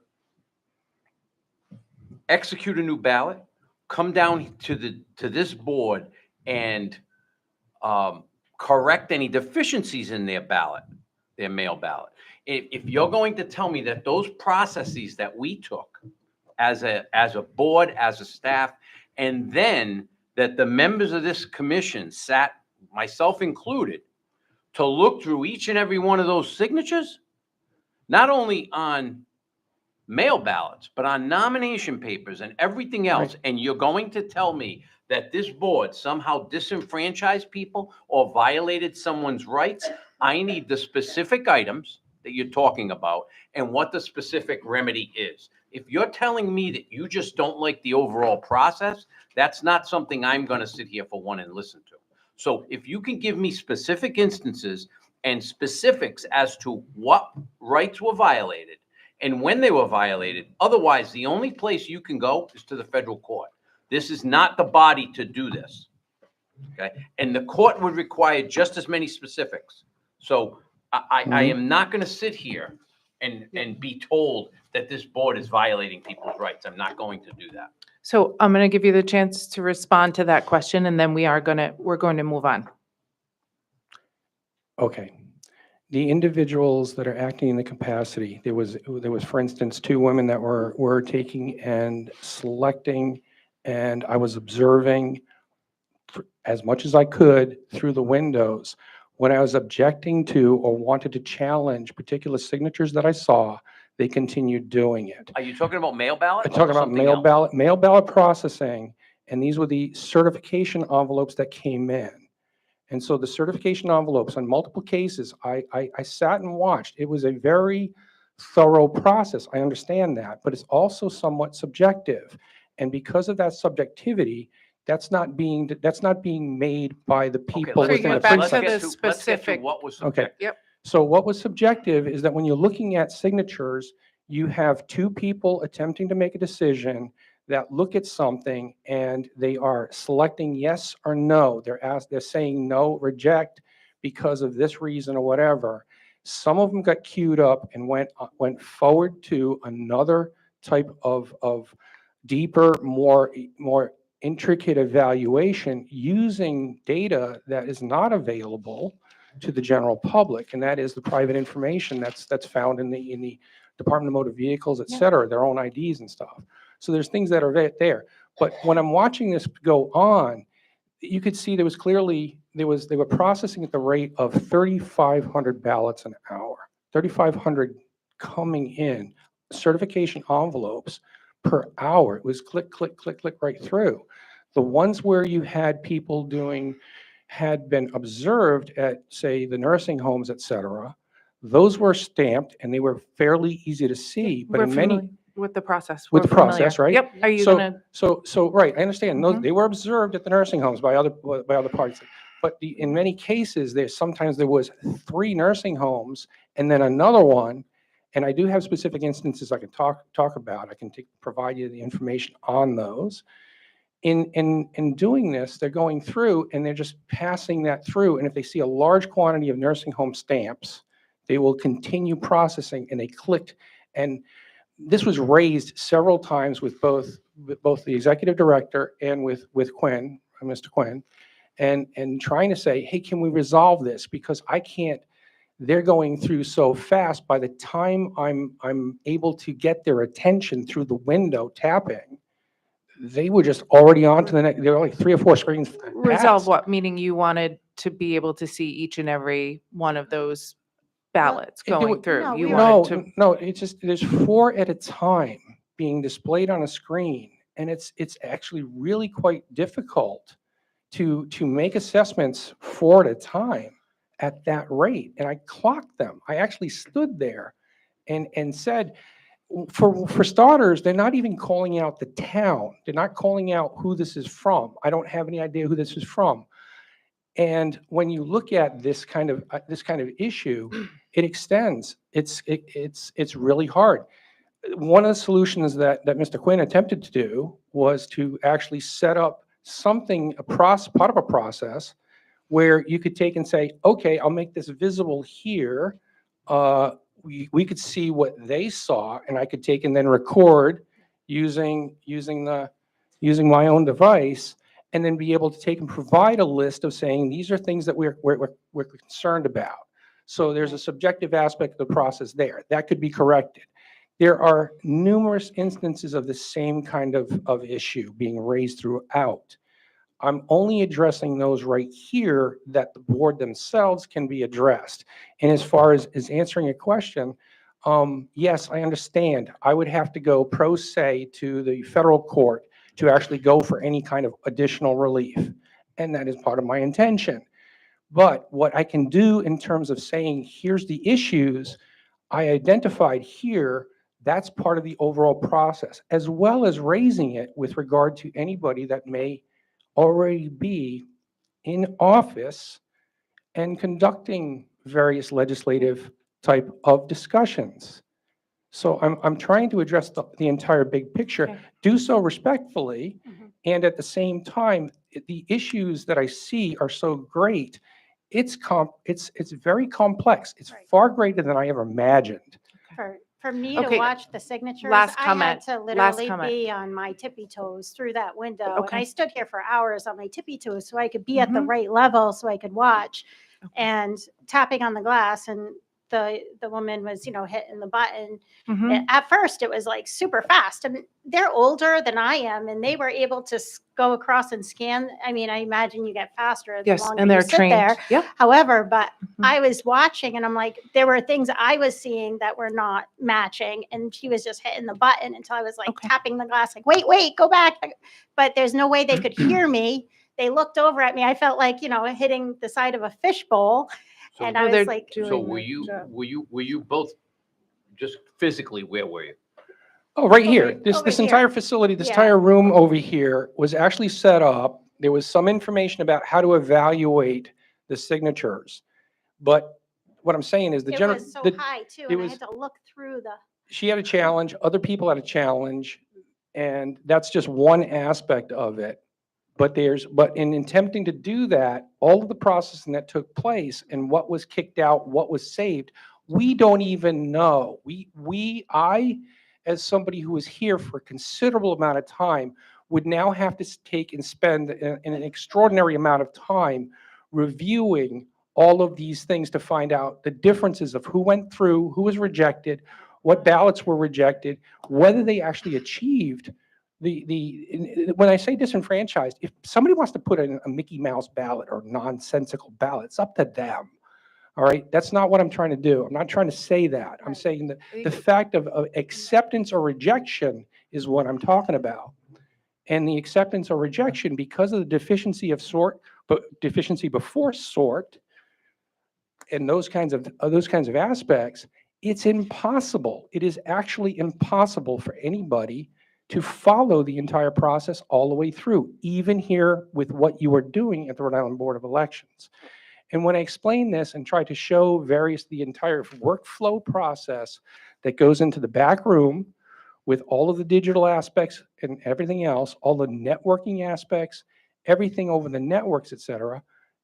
Speaker 3: execute a new ballot, come down to this board and correct any deficiencies in their ballot, their mail ballot. If you're going to tell me that those processes that we took as a board, as a staff, and then that the members of this commission sat, myself included, to look through each and every one of those signatures, not only on mail ballots, but on nomination papers and everything else, and you're going to tell me that this board somehow disenfranchised people or violated someone's rights? I need the specific items that you're talking about and what the specific remedy is. If you're telling me that you just don't like the overall process, that's not something I'm going to sit here for one and listen to. So if you can give me specific instances and specifics as to what rights were violated and when they were violated, otherwise the only place you can go is to the federal court. This is not the body to do this. Okay, and the court would require just as many specifics. So I am not going to sit here and be told that this board is violating people's rights. I'm not going to do that.
Speaker 1: So I'm going to give you the chance to respond to that question, and then we're going to move on.
Speaker 6: Okay. The individuals that are acting in the capacity, there was, for instance, two women that were taking and selecting, and I was observing as much as I could through the windows. When I was objecting to or wanted to challenge particular signatures that I saw, they continued doing it.
Speaker 3: Are you talking about mail ballot?
Speaker 6: I'm talking about mail ballot processing, and these were the certification envelopes that came in. And so the certification envelopes on multiple cases, I sat and watched. It was a very thorough process. I understand that, but it's also somewhat subjective. And because of that subjectivity, that's not being made by the people
Speaker 3: let's
Speaker 6: within the
Speaker 1: get back
Speaker 3: let's
Speaker 1: to
Speaker 6: precinct.
Speaker 1: the
Speaker 3: let's get to
Speaker 1: specific-
Speaker 3: what was
Speaker 6: Okay.
Speaker 3: subjective.
Speaker 1: Yep.
Speaker 6: So what was subjective is that when you're looking at signatures, you have two people attempting to make a decision that look at something and they are selecting yes or no. They're saying no, reject because of this reason or whatever. Some of them got queued up and went forward to another type of deeper, more intricate evaluation using data that is not available to the general public, and that is the private information that's found in the Department of Motor Vehicles, et cetera, their own IDs and stuff. So there's things that are there. But when I'm watching this go on, you could see there was clearly, they were processing at the rate of 3,500 ballots an hour, 3,500 coming in, certification envelopes per hour. It was click, click, click, click right through. The ones where you had people had been observed at, say, the nursing homes, et cetera, those were stamped and they were fairly easy to see, but
Speaker 1: We're
Speaker 6: in many,
Speaker 1: familiar with the process.
Speaker 6: with
Speaker 1: We're
Speaker 6: the process,
Speaker 1: familiar.
Speaker 6: right?
Speaker 1: Yep. Are you
Speaker 6: So-
Speaker 1: going to?
Speaker 6: So, right, I understand. Those,
Speaker 1: Mhm.
Speaker 6: they were observed at the nursing homes by other parties. But in many cases, sometimes there was 3 nursing homes and then another one. And I do have specific instances I can talk about. I can provide you the information on those. In doing this, they're going through and they're just passing that through. And if they see a large quantity of nursing home stamps, they will continue processing, and they clicked. And this was raised several times with both the executive director and with Quinn, Mr. Quinn, and trying to say, hey, can we resolve this? Because I can't, they're going through so fast. By the time I'm able to get their attention through the window tapping, they were just already on to the next, there were like 3 or 4 screens
Speaker 1: Resolve
Speaker 6: past.
Speaker 1: what? Meaning you wanted to be able to see each and every one of those ballots
Speaker 6: Well,
Speaker 1: going
Speaker 6: no,
Speaker 1: through. You
Speaker 4: we
Speaker 1: wanted to.
Speaker 6: No, it's just, there's 4 at a time being displayed on a screen. And it's actually really quite difficult to make assessments 4 at a time at that rate. And I clocked them. I actually stood there and said, for starters, they're not even calling out the town. They're not calling out who this is from. I don't have any idea who this is from. And when you look at this kind of issue, it extends. It's really hard. One of the solutions that Mr. Quinn attempted to do was to actually set up something, part of a process where you could take and say, okay, I'll make this visible here. We could see what they saw, and I could take and then record using my own device, and then be able to take and provide a list of saying, these are things that we're concerned about. So there's a subjective aspect of the process there. That could be corrected. There are numerous instances of the same kind of issue being raised throughout. I'm only addressing those right here that the board themselves can be addressed. And as far as answering a question, yes, I understand. I would have to go pro se to the federal court to actually go for any kind of additional relief. And that is part of my intention. But what I can do in terms of saying, here's the issues I identified here, that's part of the overall process, as well as raising it with regard to anybody that may already be in office and conducting various legislative type of discussions. So I'm trying to address the entire big picture,
Speaker 1: Okay.
Speaker 6: do so respectfully,
Speaker 4: Mhm.
Speaker 6: and at the same time, the issues that I see are so great. It's very complex. It's
Speaker 4: Right.
Speaker 6: far greater than I ever imagined.
Speaker 4: For me to
Speaker 1: Okay,
Speaker 4: watch the signatures,
Speaker 1: last
Speaker 4: I
Speaker 1: comment,
Speaker 4: had to
Speaker 1: last
Speaker 4: literally
Speaker 1: comment.
Speaker 4: be on my tippy toes through that window. And
Speaker 1: Okay.
Speaker 4: I stood here for hours on my tippy toes so I could be at the
Speaker 1: Mhm.
Speaker 4: right level so I could watch.
Speaker 1: Okay.
Speaker 4: And tapping on the glass, and the woman was, hitting the button.
Speaker 1: Mhm.
Speaker 4: At first, it was like super fast. I mean, they're older than I am, and they were able to go across and scan. I mean, I imagine you get faster the
Speaker 1: Yes,
Speaker 4: longer
Speaker 1: and
Speaker 4: you
Speaker 1: they're
Speaker 4: sit
Speaker 1: trained.
Speaker 4: there.
Speaker 1: Yep.
Speaker 4: However, but
Speaker 1: Mhm.
Speaker 4: I was watching and I'm like, there were things I was seeing that were not matching. And she was just hitting the button until I was like
Speaker 1: Okay.
Speaker 4: tapping the glass, like, wait, go back. But there's no way they could hear me. They looked over at me. I felt like, hitting the side of a fishbowl.
Speaker 3: So-
Speaker 4: And
Speaker 1: Oh,
Speaker 4: I
Speaker 1: they're
Speaker 4: was like,
Speaker 3: So
Speaker 1: doing
Speaker 3: were
Speaker 1: the
Speaker 3: you,
Speaker 1: job.
Speaker 3: were you both, just physically, where were you?
Speaker 6: Oh, right here.
Speaker 4: Over-
Speaker 6: This
Speaker 4: over
Speaker 6: this
Speaker 4: here.
Speaker 6: entire facility, this
Speaker 4: Yeah.
Speaker 6: entire room over here was actually set up. There was some information about how to evaluate the signatures. But what I'm saying is the
Speaker 4: it
Speaker 6: general,
Speaker 4: was so
Speaker 6: the-
Speaker 4: high too.
Speaker 6: it
Speaker 4: And I
Speaker 6: was-
Speaker 4: had to look through the,
Speaker 6: she had a challenge, other people had a challenge, and that's just one aspect of it. But in attempting to do that, all of the processing that took place and what was kicked out, what was saved, we don't even know. I, as somebody who was here for a considerable amount of time, would now have to take and spend an extraordinary amount of time reviewing all of these things to find out the differences of who went through, who was rejected, what ballots were rejected, whether they actually achieved when I say disenfranchised, if somebody wants to put in a Mickey Mouse ballot or nonsensical ballot, it's up to them. All right, that's not what I'm trying to do. I'm not trying to say that. I'm
Speaker 4: Right.
Speaker 6: saying that the fact of acceptance or rejection is what I'm talking about. And the acceptance or rejection, because of the deficiency of sort, but deficiency before sort, and those kinds of aspects, it's impossible. It is actually impossible for anybody to follow the entire process all the way through, even here with what you are doing at the Rhode Island Board of Elections. And when I explain this and try to show the entire workflow process that goes into the back room with all of the digital aspects and everything else, all the networking aspects, everything over the networks, et cetera,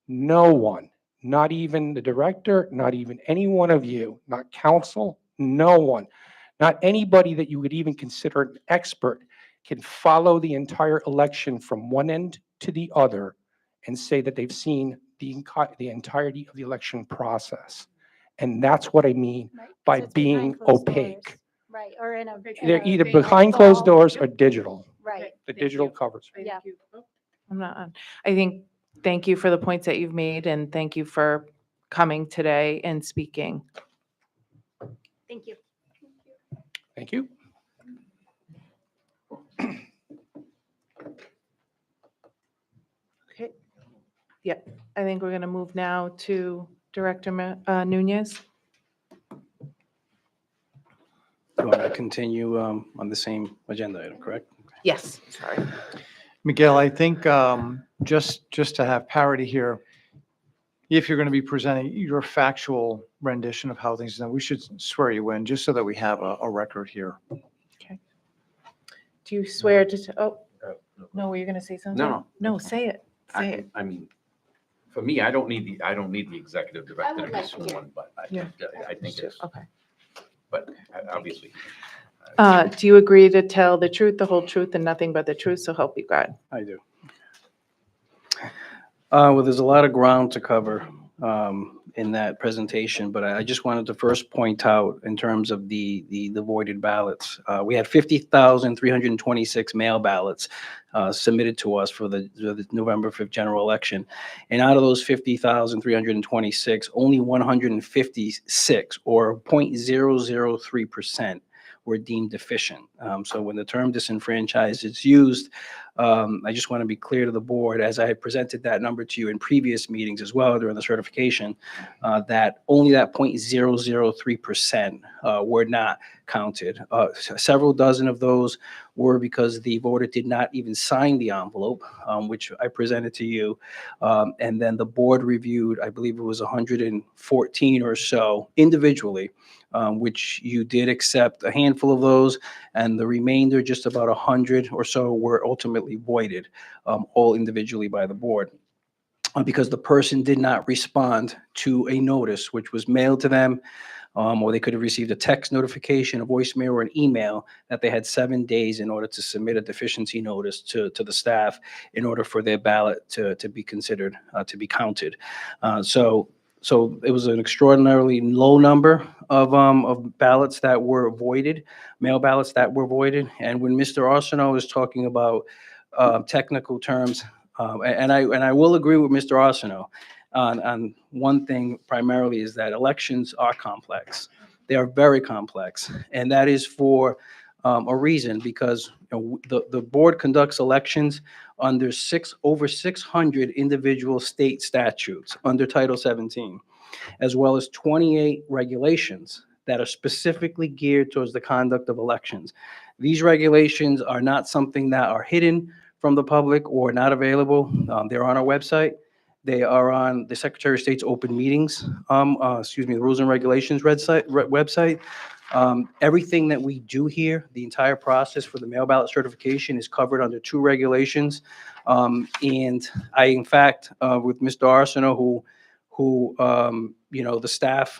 Speaker 6: no one, not even the director, not even any one of you, not council, no one, not anybody that you would even consider an expert can follow the entire election from one end to the other and say that they've seen the entirety of the election process. And that's what I mean
Speaker 4: right, 'cause
Speaker 6: by
Speaker 4: it's
Speaker 6: being
Speaker 4: behind closed
Speaker 6: opaque.
Speaker 4: doors. Right, or in a.
Speaker 6: They're either
Speaker 1: Thank you.
Speaker 6: behind closed
Speaker 4: wall.
Speaker 6: doors or digital.
Speaker 4: Right.
Speaker 6: The digital covers.
Speaker 4: Yeah.
Speaker 1: I'm not on. I think, thank you for the points that you've made and thank you for coming today and speaking.
Speaker 4: Thank you.
Speaker 6: Thank you.
Speaker 1: Okay. Yeah, I think we're going to move now to Director Nunez.
Speaker 8: You want to continue on the same agenda item, correct?
Speaker 1: Yes, sorry.
Speaker 5: Miguel, I think just to have parity here, if you're going to be presenting your factual rendition of how things are done, we should swear you in just so that we have a record here.
Speaker 1: Do you swear to, oh, no, were you going to say something?
Speaker 3: No.
Speaker 1: No, say it. Say it.
Speaker 3: I mean, for me, I don't need the executive director
Speaker 4: would
Speaker 3: to be
Speaker 4: like to.
Speaker 3: sworn, but
Speaker 1: Yeah.
Speaker 3: I think it's,
Speaker 1: Okay.
Speaker 3: but obviously.
Speaker 1: Do you agree to tell the truth, the whole truth, and nothing but the truth, so help you God?
Speaker 8: I do. Well, there's a lot of ground to cover. in that presentation, but I just wanted to first point out in terms of the voided ballots. We had 50,326 mail ballots submitted to us for the November 5th general election. And out of those 50,326, only 156, or 0.003%, were deemed deficient. So when the term disenfranchised is used, I just want to be clear to the board, as I had presented that number to you in previous meetings as well during the certification, that only that 0.003% were not counted. Several dozen of those were because the voter did not even sign the envelope, which I presented to you. And then the board reviewed, I believe it was 114 or so individually, which you did accept a handful of those, and the remainder, just about 100 or so, were ultimately voided, all individually by the board, because the person did not respond to a notice which was mailed to them, or they could have received a text notification, a voicemail, or an email that they had 7 days in order to submit a deficiency notice to the staff in order for their ballot to be considered, to be counted. So it was an extraordinarily low number of ballots that were voided, mail ballots that were voided. And when Mr. Arsenault is talking about technical terms, and I will agree with Mr. Arsenault on one thing primarily, is that elections are complex. They are very complex, and that is for a reason, because the board conducts elections under over 600 individual state statutes under Title 17, as well as 28 regulations that are specifically geared towards the conduct of elections. These regulations are not something that are hidden from the public or not available. They're on our website. They are on the Secretary of State's open meetings, the rules and regulations website. Everything that we do here, the entire process for the mail ballot certification, is covered under 2 regulations. And I, in fact, with Mr. Arsenault, who the staff,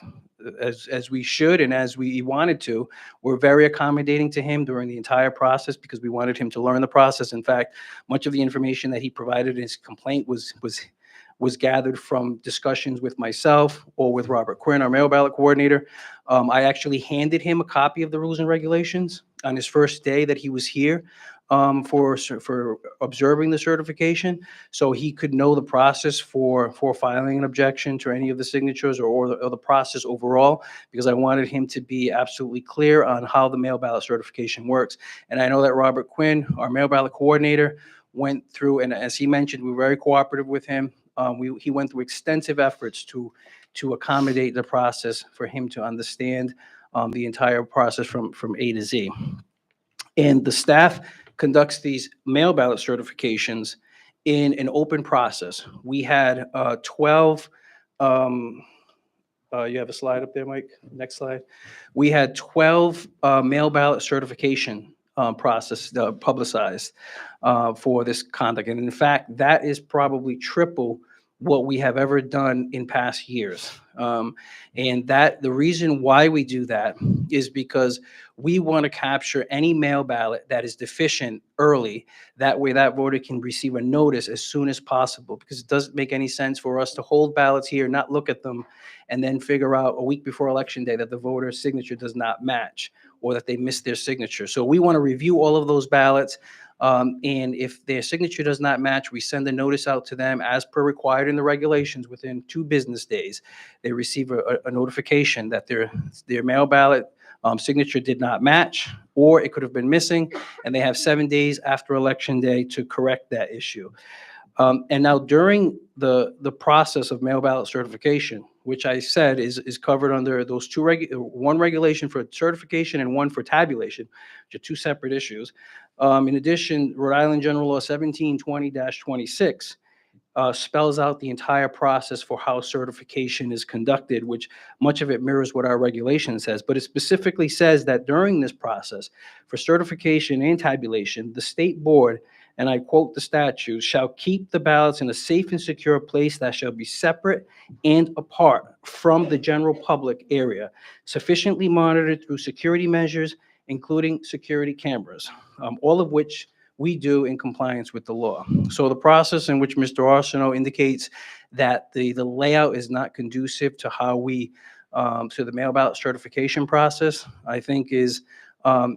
Speaker 8: as we should and as we wanted to, were very accommodating to him during the entire process, because we wanted him to learn the process. In fact, much of the information that he provided in his complaint was gathered from discussions with myself or with Robert Quinn, our mail ballot coordinator. I actually handed him a copy of the rules and regulations on his first day that he was here for observing the certification, so he could know the process for filing an objection to any of the signatures or the process overall, because I wanted him to be absolutely clear on how the mail ballot certification works. And I know that Robert Quinn, our mail ballot coordinator, went through, and as he mentioned, we were very cooperative with him. He went through extensive efforts to accommodate the process for him to understand the entire process from A to Z. And the staff conducts these mail ballot certifications in an open process. We had 12, you have a slide up there, Mike? Next slide. We had 12 mail ballot certification process publicized for this conduct. And in fact, that is probably triple what we have ever done in past years. And that the reason why we do that is because we want to capture any mail ballot that is deficient early. That way that voter can receive a notice as soon as possible, because it doesn't make any sense for us to hold ballots here, not look at them, and then figure out a week before election day that the voter's signature does not match or that they missed their signature. So we want to review all of those ballots. And if their signature does not match, we send a notice out to them as per required in the regulations. Within 2 business days, they receive a notification that their mail ballot signature did not match, or it could have been missing, and they have 7 days after election day to correct that issue. And now during the process of mail ballot certification, which I said is covered under those one regulation for certification and one for tabulation, which are 2 separate issues. In addition, Rhode Island General Law 1720-26 spells out the entire process for how certification is conducted, which much of it mirrors what our regulation says. But it specifically says that during this process, for certification and tabulation, the state board, and I quote the statute, shall keep the ballots in a safe and secure place that shall be separate and apart from the general public area, sufficiently monitored through security measures, including security cameras, all of which we do in compliance with the law. So the process in which Mr. Arsenault indicates that the layout is not conducive to how we, to the mail ballot certification process, I think is,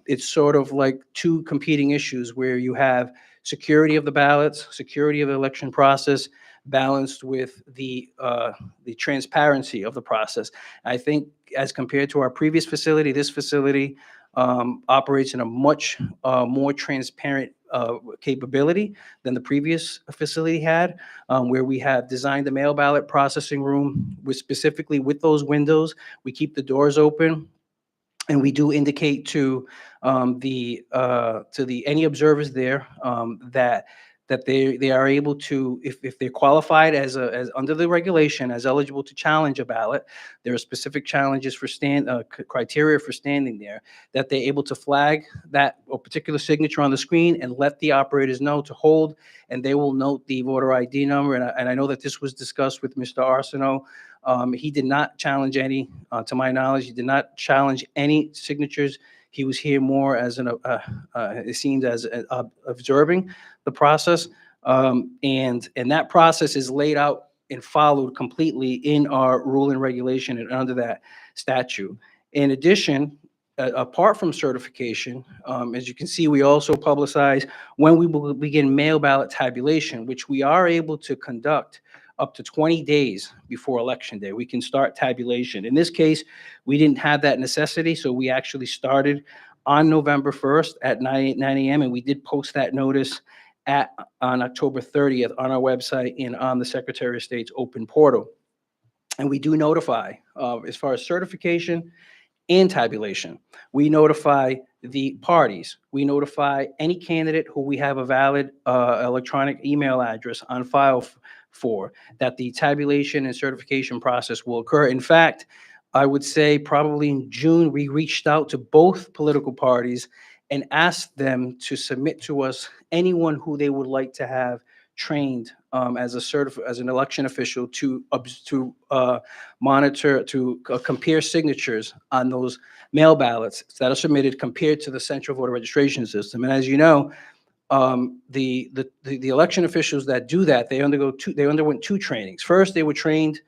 Speaker 8: it's sort of like two competing issues where you have security of the ballots, security of the election process, balanced with the transparency of the process. I think as compared to our previous facility, this facility operates in a much more transparent capability than the previous facility had, where we have designed the mail ballot processing room with specifically with those windows. We keep the doors open. And we do indicate to any observers there that they are able to, if they're qualified as under the regulation as eligible to challenge a ballot, there are specific challenges for criteria for standing there, that they're able to flag that a particular signature on the screen and let the operators know to hold, and they will note the voter ID number. And I know that this was discussed with Mr. Arsenault. He did not challenge any, to my knowledge, he did not challenge any signatures. He was here more as it seemed as observing the process. And that process is laid out and followed completely in our rule and regulation and under that statute. In addition, apart from certification, as you can see, we also publicize when we will begin mail ballot tabulation, which we are able to conduct up to 20 days before Election Day. We can start tabulation. In this case, we didn't have that necessity, so we actually started on November 1st at 9 a.m., and we did post that notice on October 30th on our website and on the Secretary of State's open portal. And we do notify, as far as certification and tabulation, we notify the parties. We notify any candidate who we have a valid electronic email address on file for, that the tabulation and certification process will occur. In fact, I would say probably in June, we reached out to both political parties and asked them to submit to us anyone who they would like to have trained as an election official to monitor, to compare signatures on those mail ballots that are submitted compared to the central voter registration system. And as you know, the election officials that do that, they underwent two trainings. First, they were trained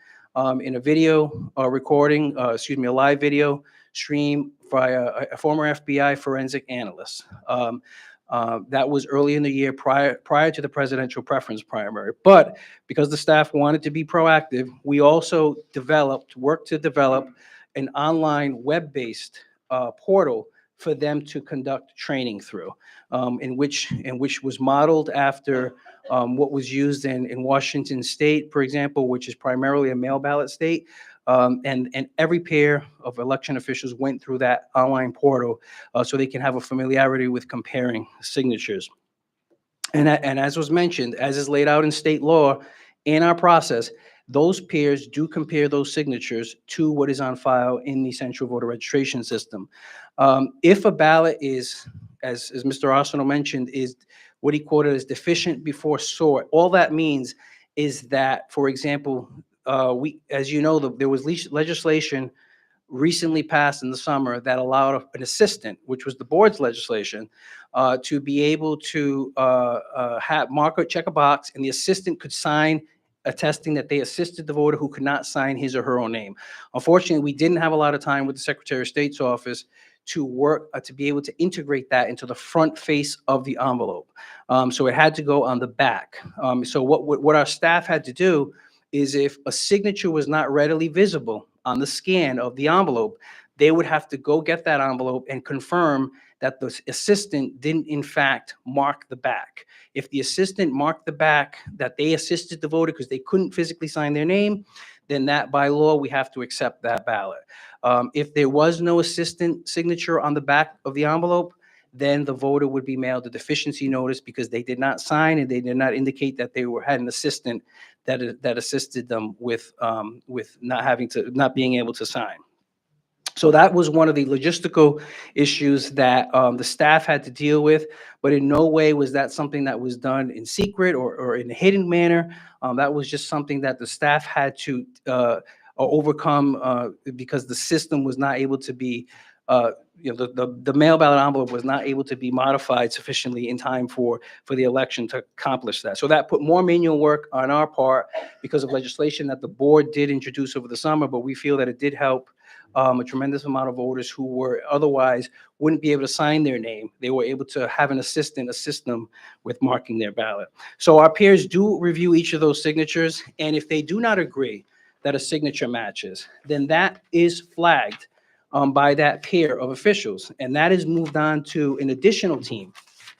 Speaker 8: in a video recording, a live video stream by a former FBI forensic analyst. That was early in the year prior to the presidential preference primary. But because the staff wanted to be proactive, we also worked to develop an online web-based portal for them to conduct training through, in which was modeled after what was used in Washington State, for example, which is primarily a mail ballot state. And every pair of election officials went through that online portal so they can have a familiarity with comparing signatures. And as was mentioned, as is laid out in state law in our process, those pairs do compare those signatures to what is on file in the central voter registration system. If a ballot is, as Mr. Arsenault mentioned, is what he quoted as deficient before sort, all that means is that, for example, as you know, there was legislation recently passed in the summer that allowed an assistant, which was the board's legislation, to be able to check a box, and the assistant could sign attesting that they assisted the voter who could not sign his or her own name. Unfortunately, we didn't have a lot of time with the Secretary of State's office to work to be able to integrate that into the front face of the envelope. So it had to go on the back. So what our staff had to do is, if a signature was not readily visible on the scan of the envelope, they would have to go get that envelope and confirm that the assistant didn't in fact mark the back. If the assistant marked the back that they assisted the voter because they couldn't physically sign their name, then that by law, we have to accept that ballot. If there was no assistant signature on the back of the envelope, then the voter would be mailed a deficiency notice because they did not sign and they did not indicate that they had an assistant that assisted them with not being able to sign. So that was one of the logistical issues that the staff had to deal with, but in no way was that something that was done in secret or in a hidden manner. That was just something that the staff had to overcome because the system was not able to be the mail ballot envelope was not able to be modified sufficiently in time for the election to accomplish that. So that put more manual work on our part because of legislation that the board did introduce over the summer, but we feel that it did help a tremendous amount of voters who were otherwise wouldn't be able to sign their name. They were able to have an assistant assist them with marking their ballot. So our peers do review each of those signatures, and if they do not agree that a signature matches, then that is flagged by that pair of officials, and that is moved on to an additional team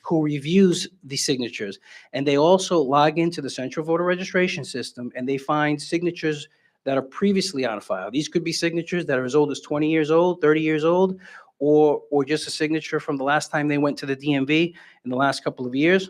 Speaker 8: who reviews the signatures. And they also log into the central voter registration system, and they find signatures that are previously on file. These could be signatures that are as old as 20 years old, 30 years old, or just a signature from the last time they went to the DMV in the last couple of years.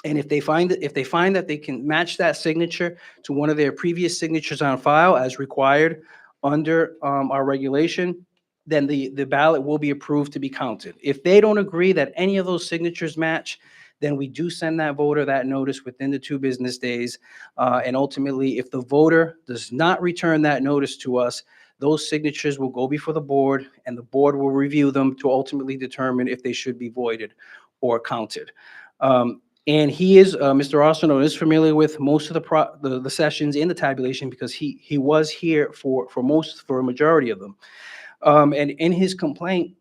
Speaker 8: And if they find that they can match that signature to one of their previous signatures on file as required under our regulation, then the ballot will be approved to be counted. If they don't agree that any of those signatures match, then we do send that voter that notice within the 2 business days. And ultimately, if the voter does not return that notice to us, those signatures will go before the board, and the board will review them to ultimately determine if they should be voided or counted. And he is, Mr. Arsenault is familiar with most of the sessions in the tabulation because he was here for a majority of them. And in his complaint,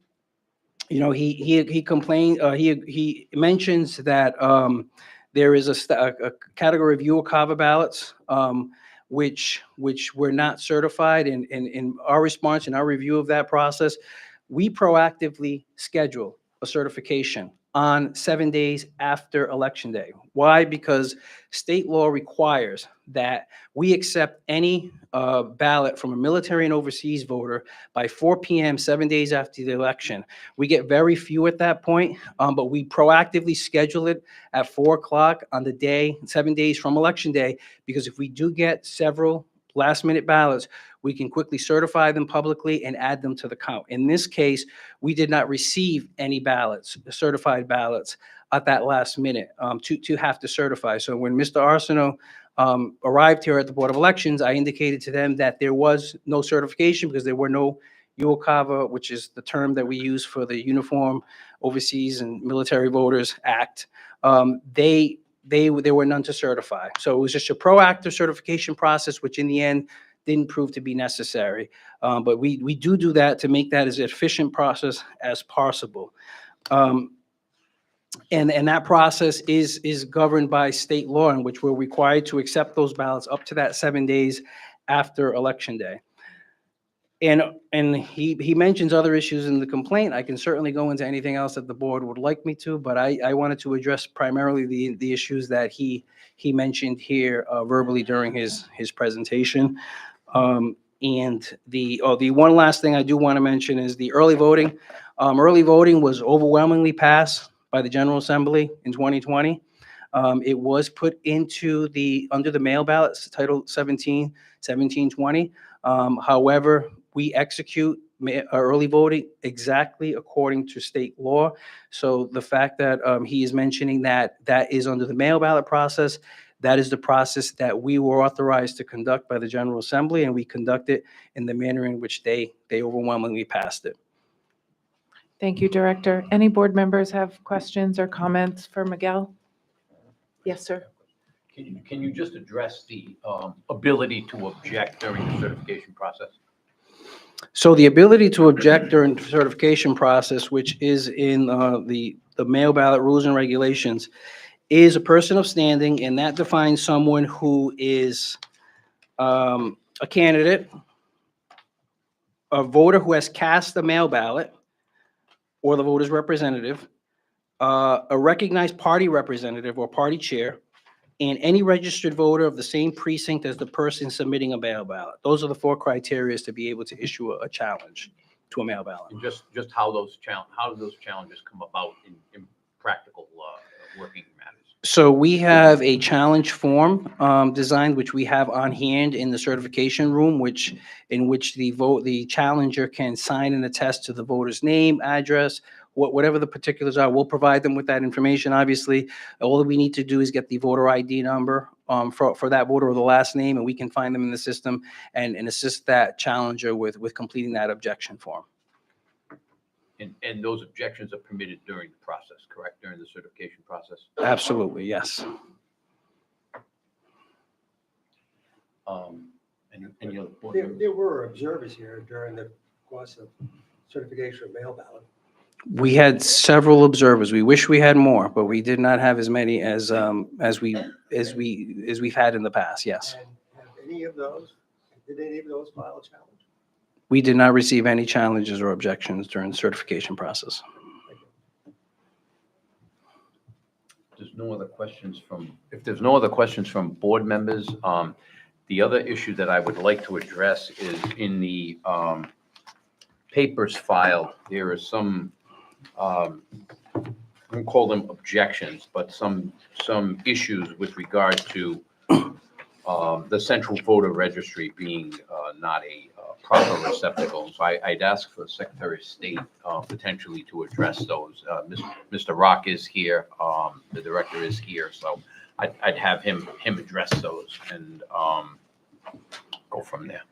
Speaker 8: he complained, he mentions that there is a category of UOCAVA ballots, which were not certified. And in our response, in our review of that process, we proactively schedule a certification on 7 days after Election Day. Why? Because state law requires that we accept any ballot from a military and overseas voter by 4 p.m. 7 days after the election. We get very few at that point, but we proactively schedule it at 4 o'clock on the day, 7 days from Election Day, because if we do get several last-minute ballots, we can quickly certify them publicly and add them to the count. In this case, we did not receive any ballots, certified ballots, at that last minute to have to certify. So when Mr. Arsenault arrived here at the Board of Elections, I indicated to them that there was no certification because there were no UOCAVA, which is the term that we use for the Uniform Overseas and Military Voters Act. There were none to certify. So it was just a proactive certification process, which in the end didn't prove to be necessary. But we do that to make that as efficient process as possible. And that process is governed by state law, in which we're required to accept those ballots up to that 7 days after Election Day. And he mentions other issues in the complaint. I can certainly go into anything else that the board would like me to, but I wanted to address primarily the issues that he mentioned here verbally during his presentation. And the one last thing I do want to mention is the early voting. Early voting was overwhelmingly passed by the General Assembly in 2020. It was put under the mail ballots, Title 1720. However, we execute early voting exactly according to state law. So the fact that he is mentioning that is under the mail ballot process, that is the process that we were authorized to conduct by the General Assembly, and we conduct it in the manner in which they overwhelmingly passed it.
Speaker 1: Thank you, Director. Any board members have questions or comments for Miguel? Yes, sir.
Speaker 3: Can you just address the ability to object during the certification process?
Speaker 8: So the ability to object during the certification process, which is in the mail ballot rules and regulations, is a person of standing, and that defines someone who is a candidate, a voter who has cast a mail ballot, or the voter's representative, a recognized party representative or party chair, and any registered voter of the same precinct as the person submitting a mail ballot. Those are the 4 criteria to be able to issue a challenge to a mail ballot.
Speaker 3: And just how do those challenges come about in practical working matters?
Speaker 8: So we have a challenge form designed, which we have on hand in the certification room, in which the challenger can sign and attest to the voter's name, address, whatever the particulars are. We'll provide them with that information. Obviously, all that we need to do is get the voter ID number for that voter or the last name, and we can find them in the system and assist that challenger with completing that objection form.
Speaker 3: And those objections are permitted during the process, correct? During the certification process?
Speaker 8: Absolutely, yes.
Speaker 3: Any other board
Speaker 9: There,
Speaker 3: members?
Speaker 9: there were observers here during the course of certification of mail ballot.
Speaker 8: We had several observers. We wish we had more, but we did not have as many as we've had in the past, yes.
Speaker 9: And have any of those, did any of those file a challenge?
Speaker 8: We did not receive any challenges or objections during the certification process.
Speaker 3: There's no other questions if there's no other questions from board members, the other issue that I would like to address is in the papers filed, there are some, I won't call them objections, but some issues with regard to the central voter registry being not a proper receptacle. So I'd ask for the Secretary of State potentially to address those. Mr. Rock is here, the director is here, so I'd have him address those and go from there.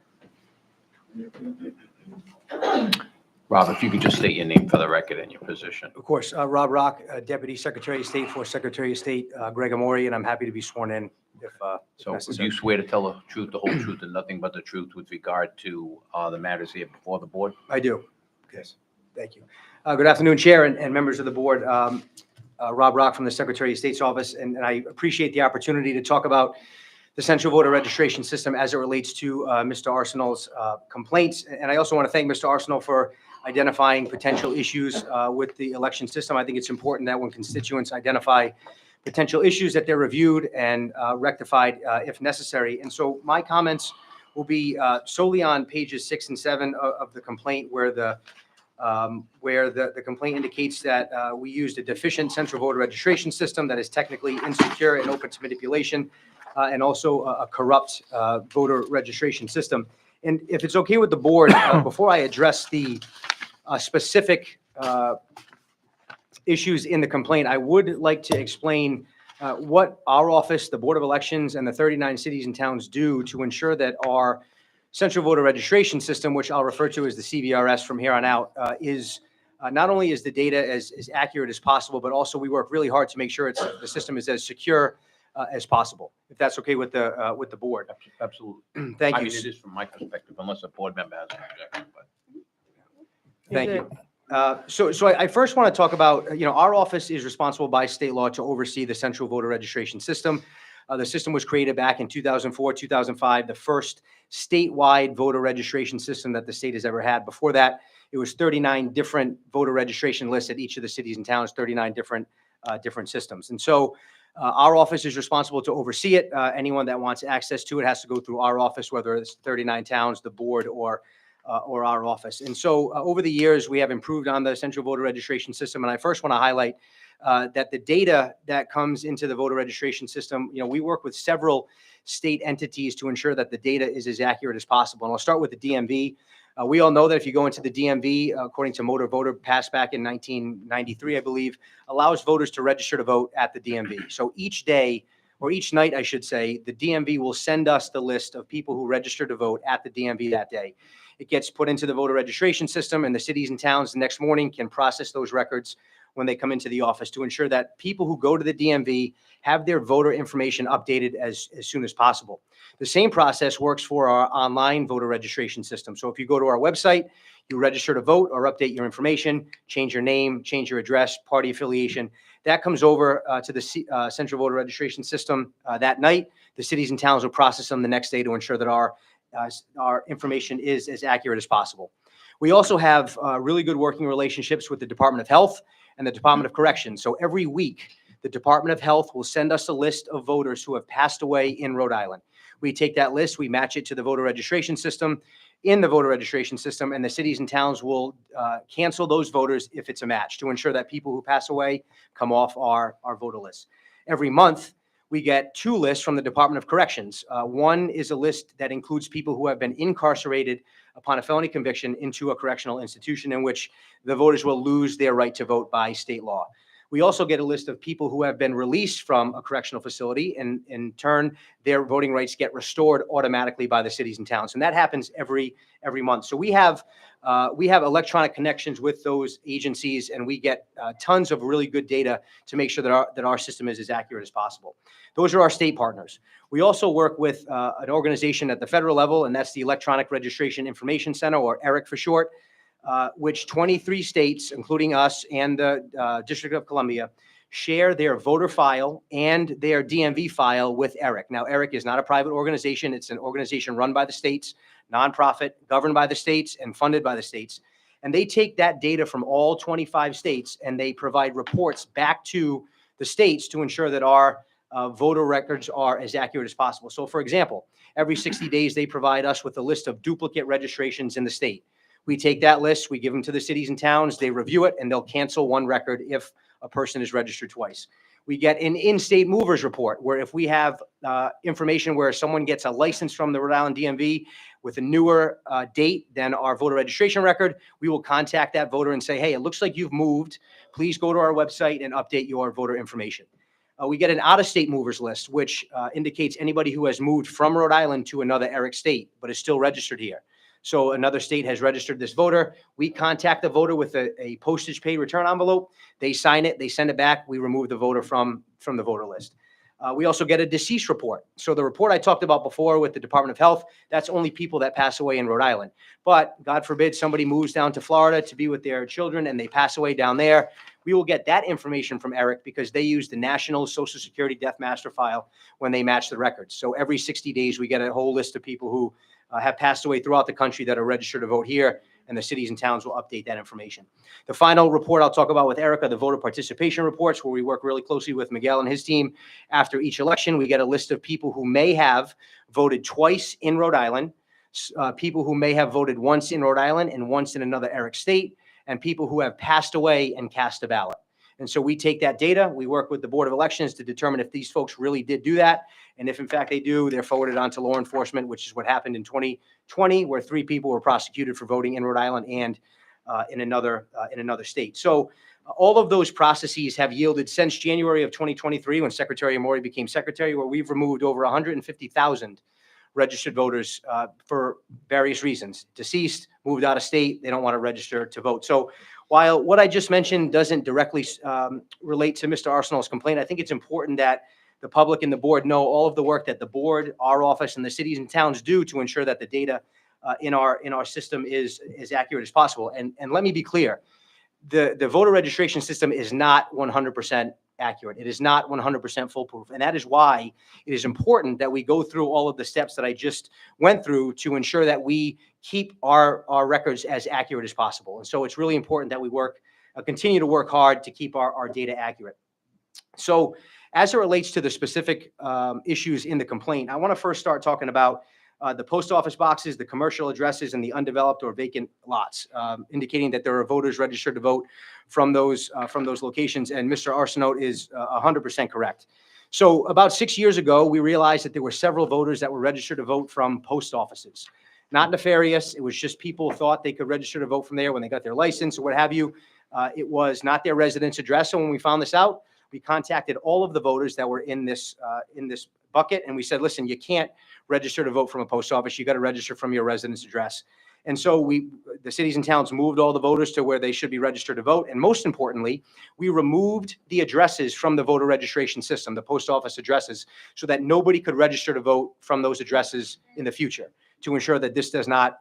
Speaker 3: Rob, if you could just state your name for the record and your position.
Speaker 10: Of course, Rob Rock, Deputy Secretary of State for Secretary of State Greg Amori, and I'm happy to be sworn in if
Speaker 3: So would
Speaker 10: necessary.
Speaker 3: you swear to tell the truth, the whole truth, and nothing but the truth with regard to the matters here before the board?
Speaker 10: I do. Yes, thank you. Good afternoon, Chair and members of the board. Rob Rock from the Secretary of State's office, and I appreciate the opportunity to talk about the central voter registration system as it relates to Mr. Arsenal's complaints. And I also want to thank Mr. Arsenal for identifying potential issues with the election system. I think it's important that when constituents identify potential issues, that they're reviewed and rectified if necessary. And so my comments will be solely on pages 6 and 7 of the complaint, where the complaint indicates that we used a deficient central voter registration system that is technically insecure and open to manipulation, and also a corrupt voter registration system. And if it's okay with the board, before I address the specific issues in the complaint, I would like to explain what our office, the Board of Elections, and the 39 cities and towns do to ensure that our central voter registration system, which I'll refer to as the CVRS from here on out, is not only is the data as accurate as possible, but also we work really hard to make sure the system is as secure as possible, if that's okay with the board.
Speaker 3: Absolutely.
Speaker 10: Thank
Speaker 3: I
Speaker 10: you.
Speaker 3: mean, it is from my perspective, unless a board member has an objection, but.
Speaker 10: Thank you. So I first want to talk about, our office is responsible by state law to oversee the central voter registration system. The system was created back in 2004, 2005, the first statewide voter registration system that the state has ever had. Before that, it was 39 different voter registration lists at each of the cities and towns, 39 different systems. And so our office is responsible to oversee it. Anyone that wants access to it has to go through our office, whether it's 39 towns, the board, or our office. And so over the years, we have improved on the central voter registration system. And I first want to highlight that the data that comes into the voter registration system, we work with several state entities to ensure that the data is as accurate as possible. And I'll start with the DMV. We all know that if you go into the DMV, according to Motor Voter passed back in 1993, I believe, allows voters to register to vote at the DMV. So each day, or each night, I should say, the DMV will send us the list of people who registered to vote at the DMV that day. It gets put into the voter registration system, and the cities and towns the next morning can process those records when they come into the office to ensure that people who go to the DMV have their voter information updated as soon as possible. The same process works for our online voter registration system. So if you go to our website, you register to vote or update your information, change your name, change your address, party affiliation, that comes over to the central voter registration system that night. The cities and towns will process them the next day to ensure that our information is as accurate as possible. We also have really good working relationships with the Department of Health and the Department of Corrections. So every week, the Department of Health will send us a list of voters who have passed away in Rhode Island. We take that list, we match it to the voter registration system, and the cities and towns will cancel those voters if it's a match to ensure that people who pass away come off our voter list. Every month, we get 2 lists from the Department of Corrections. One is a list that includes people who have been incarcerated upon a felony conviction into a correctional institution in which the voters will lose their right to vote by state law. We also get a list of people who have been released from a correctional facility, and in turn, their voting rights get restored automatically by the cities and towns. And that happens every month. So we have electronic connections with those agencies, and we get tons of really good data to make sure that our system is as accurate as possible. Those are our state partners. We also work with an organization at the federal level, and that's the Electronic Registration Information Center, or ERIC for short, which 23 states, including us and the District of Columbia, share their voter file and their DMV file with ERIC. Now, ERIC is not a private organization. It's an organization run by the states, nonprofit, governed by the states, and funded by the states. And they take that data from all 25 states, and they provide reports back to the states to ensure that our voter records are as accurate as possible. So, for example, every 60 days, they provide us with a list of duplicate registrations in the state. We take that list, we give them to the cities and towns, they review it, and they'll cancel one record if a person is registered twice. We get an in-state movers report, where if we have information where someone gets a license from the Rhode Island DMV with a newer date than our voter registration record, we will contact that voter and say, hey, it looks like you've moved. Please go to our website and update your voter information. We get an out-of-state movers list, which indicates anybody who has moved from Rhode Island to another ERIC state, but is still registered here. So another state has registered this voter. We contact the voter with a postage paid return envelope. They sign it, they send it back. We remove the voter from the voter list. We also get a deceased report. So the report I talked about before with the Department of Health, that's only people that pass away in Rhode Island. But God forbid somebody moves down to Florida to be with their children and they pass away down there. We will get that information from ERIC because they use the National Social Security Death Master File when they match the records. So every 60 days, we get a whole list of people who have passed away throughout the country that are registered to vote here, and the cities and towns will update that information. The final report I'll talk about with ERIC are the voter participation reports, where we work really closely with Miguel and his team. After each election, we get a list of people who may have voted twice in Rhode Island, people who may have voted once in Rhode Island and once in another ERIC state, and people who have passed away and cast a ballot. And so we take that data, we work with the Board of Elections to determine if these folks really did do that. And if in fact they do, they're forwarded on to law enforcement, which is what happened in 2020, where 3 people were prosecuted for voting in Rhode Island and in another state. So all of those processes have yielded since January of 2023, when Secretary Amori became secretary, where we've removed over 150,000 registered voters for various reasons. Deceased, moved out of state, they don't want to register to vote. So while what I just mentioned doesn't directly relate to Mr. Arsenal's complaint, I think it's important that the public and the board know all of the work that the board, our office, and the cities and towns do to ensure that the data in our system is as accurate as possible. And let me be clear, the voter registration system is not 100% accurate. It is not 100% foolproof. And that is why it is important that we go through all of the steps that I just went through to ensure that we keep our records as accurate as possible. And so it's really important that we continue to work hard to keep our data accurate. So as it relates to the specific issues in the complaint, I want to first start talking about the post office boxes, the commercial addresses, and the undeveloped or vacant lots, indicating that there are voters registered to vote from those locations. And Mr. Arsenault is 100% correct. So about 6 years ago, we realized that there were several voters that were registered to vote from post offices. Not nefarious. It was just people thought they could register to vote from there when they got their license or what have you. It was not their residence address. So when we found this out, we contacted all of the voters that were in this bucket, and we said, listen, you can't register to vote from a post office. You got to register from your residence address. And so the cities and towns moved all the voters to where they should be registered to vote. And most importantly, we removed the addresses from the voter registration system, the post office addresses, so that nobody could register to vote from those addresses in the future, to ensure that this does not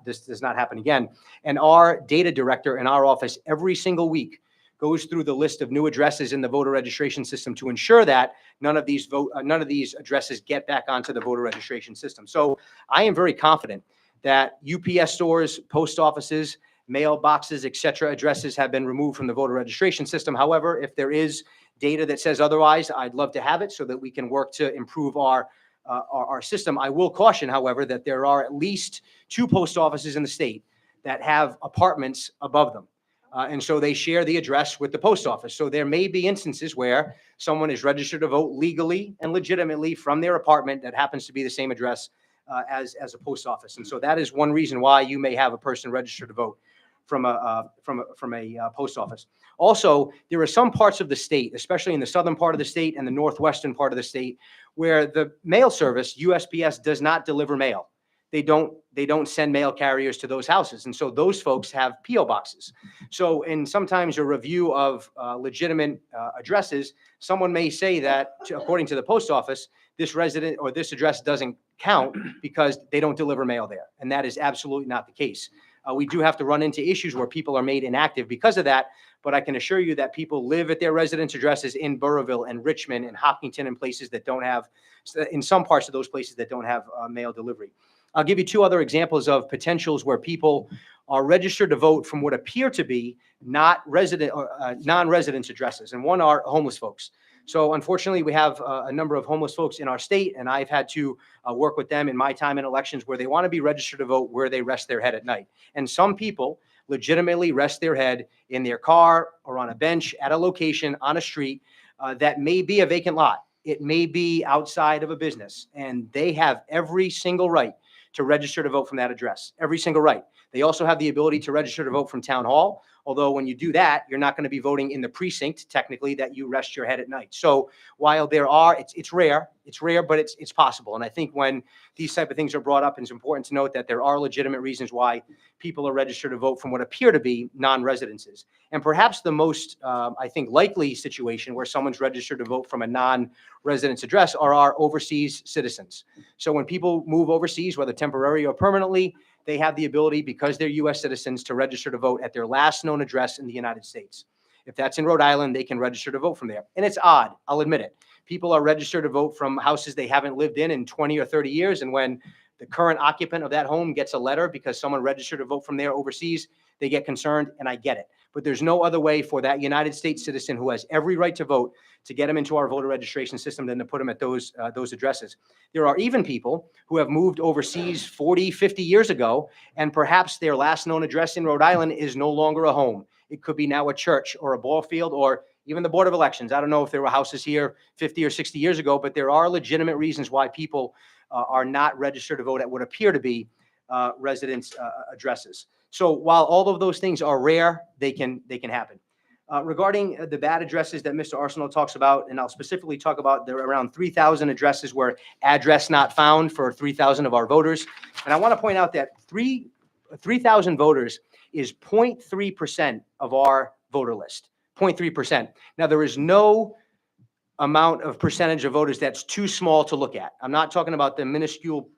Speaker 10: happen again. And our data director in our office every single week goes through the list of new addresses in the voter registration system to ensure that none of these addresses get back onto the voter registration system. So I am very confident that UPS stores, post offices, mailboxes, et cetera, addresses have been removed from the voter registration system. However, if there is data that says otherwise, I'd love to have it so that we can work to improve our system. I will caution, however, that there are at least 2 post offices in the state that have apartments above them. And so they share the address with the post office. So there may be instances where someone is registered to vote legally and legitimately from their apartment that happens to be the same address as a post office. And so that is one reason why you may have a person registered to vote from a post office. Also, there are some parts of the state, especially in the southern part of the state and the northwestern part of the state, where the mail service, USPS, does not deliver mail. They don't send mail carriers to those houses. And so those folks have PO boxes. So in sometimes a review of legitimate addresses, someone may say that, according to the post office, this resident or this address doesn't count because they don't deliver mail there. And that is absolutely not the case. We do have to run into issues where people are made inactive because of that. But I can assure you that people live at their residence addresses in Burrillville and Richmond and Hopkinton and places that don't have, in some parts of those places that don't have mail delivery. I'll give you two other examples of potentials where people are registered to vote from what appear to be non-residence addresses, and one are homeless folks. So unfortunately, we have a number of homeless folks in our state, and I've had to work with them in my time in elections where they want to be registered to vote where they rest their head at night. And some people legitimately rest their head in their car or on a bench at a location on a street that may be a vacant lot. It may be outside of a business, and they have every single right to register to vote from that address, every single right. They also have the ability to register to vote from town hall, although when you do that, you're not going to be voting in the precinct, technically, that you rest your head at night. So while there are, it's rare, but it's possible. And I think when these type of things are brought up, it's important to note that there are legitimate reasons why people are registered to vote from what appear to be non-residences. And perhaps the most, I think, likely situation where someone's registered to vote from a non-residence address are our overseas citizens. So when people move overseas, whether temporary or permanently, they have the ability, because they're U.S. citizens, to register to vote at their last known address in the United States. If that's in Rhode Island, they can register to vote from there. And it's odd, I'll admit it. People are registered to vote from houses they haven't lived in 20 or 30 years. And when the current occupant of that home gets a letter because someone registered to vote from there overseas, they get concerned, and I get it. But there's no other way for that United States citizen who has every right to vote to get them into our voter registration system than to put them at those addresses. There are even people who have moved overseas 40, 50 years ago, and perhaps their last known address in Rhode Island is no longer a home. It could be now a church or a ball field or even the Board of Elections. I don't know if there were houses here 50 or 60 years ago, but there are legitimate reasons why people are not registered to vote at what appear to be residence addresses. So while all of those things are rare, they can happen. Regarding the bad addresses that Mr. Arsenault talks about, and I'll specifically talk about, there are around 3,000 addresses where address not found for 3,000 of our voters. And I want to point out that 3,000 voters is 0.3% of our voter list, 0.3%. Now, there is no amount of percentage of voters that's too small to look at. I'm not talking about the minuscule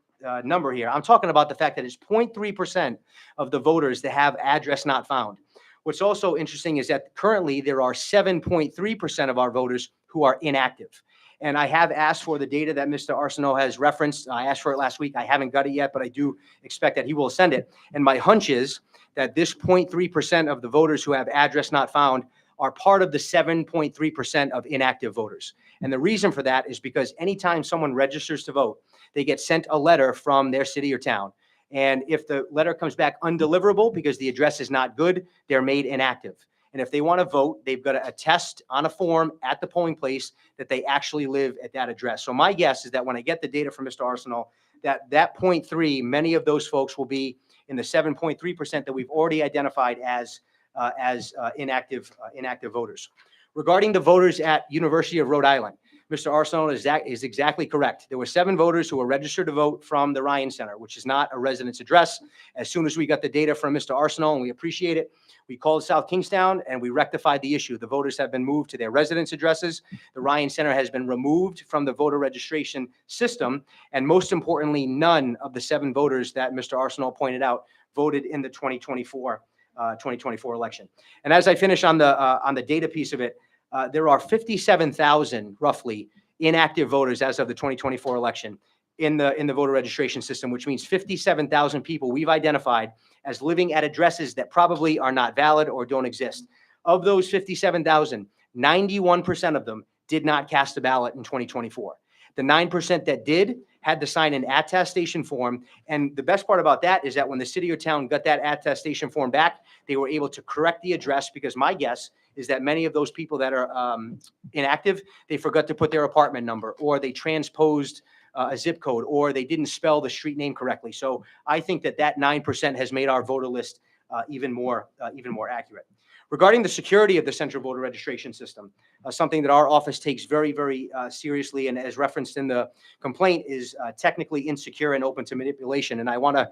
Speaker 10: number here. I'm talking about the fact that it's 0.3% of the voters that have address not found. What's also interesting is that currently there are 7.3% of our voters who are inactive. And I have asked for the data that Mr. Arsenault has referenced. I asked for it last week. I haven't got it yet, but I do expect that he will send it. And my hunch is that this 0.3% of the voters who have address not found are part of the 7.3% of inactive voters. And the reason for that is because anytime someone registers to vote, they get sent a letter from their city or town. And if the letter comes back undeliverable because the address is not good, they're made inactive. And if they want to vote, they've got to attest on a form at the polling place that they actually live at that address. So my guess is that when I get the data from Mr. Arsenault, that 0.3, many of those folks will be in the 7.3% that we've already identified as inactive voters. Regarding the voters at University of Rhode Island, Mr. Arsenault is exactly correct. There were 7 voters who were registered to vote from the Ryan Center, which is not a residence address. As soon as we got the data from Mr. Arsenault, and we appreciate it, we called South Kingstown and we rectified the issue. The voters have been moved to their residence addresses. The Ryan Center has been removed from the voter registration system. And most importantly, none of the 7 voters that Mr. Arsenault pointed out voted in the 2024 election. And as I finish on the data piece of it, there are 57,000 roughly inactive voters as of the 2024 election in the voter registration system, which means 57,000 people we've identified as living at addresses that probably are not valid or don't exist. Of those 57,000, 91% of them did not cast a ballot in 2024. The 9% that did had to sign an attestation form. And the best part about that is that when the city or town got that attestation form back, they were able to correct the address, because my guess is that many of those people that are inactive, they forgot to put their apartment number, or they transposed a zip code, or they didn't spell the street name correctly. So I think that 9% has made our voter list even more accurate. Regarding the security of the central voter registration system, something that our office takes very, very seriously, and as referenced in the complaint, is technically insecure and open to manipulation. And I want to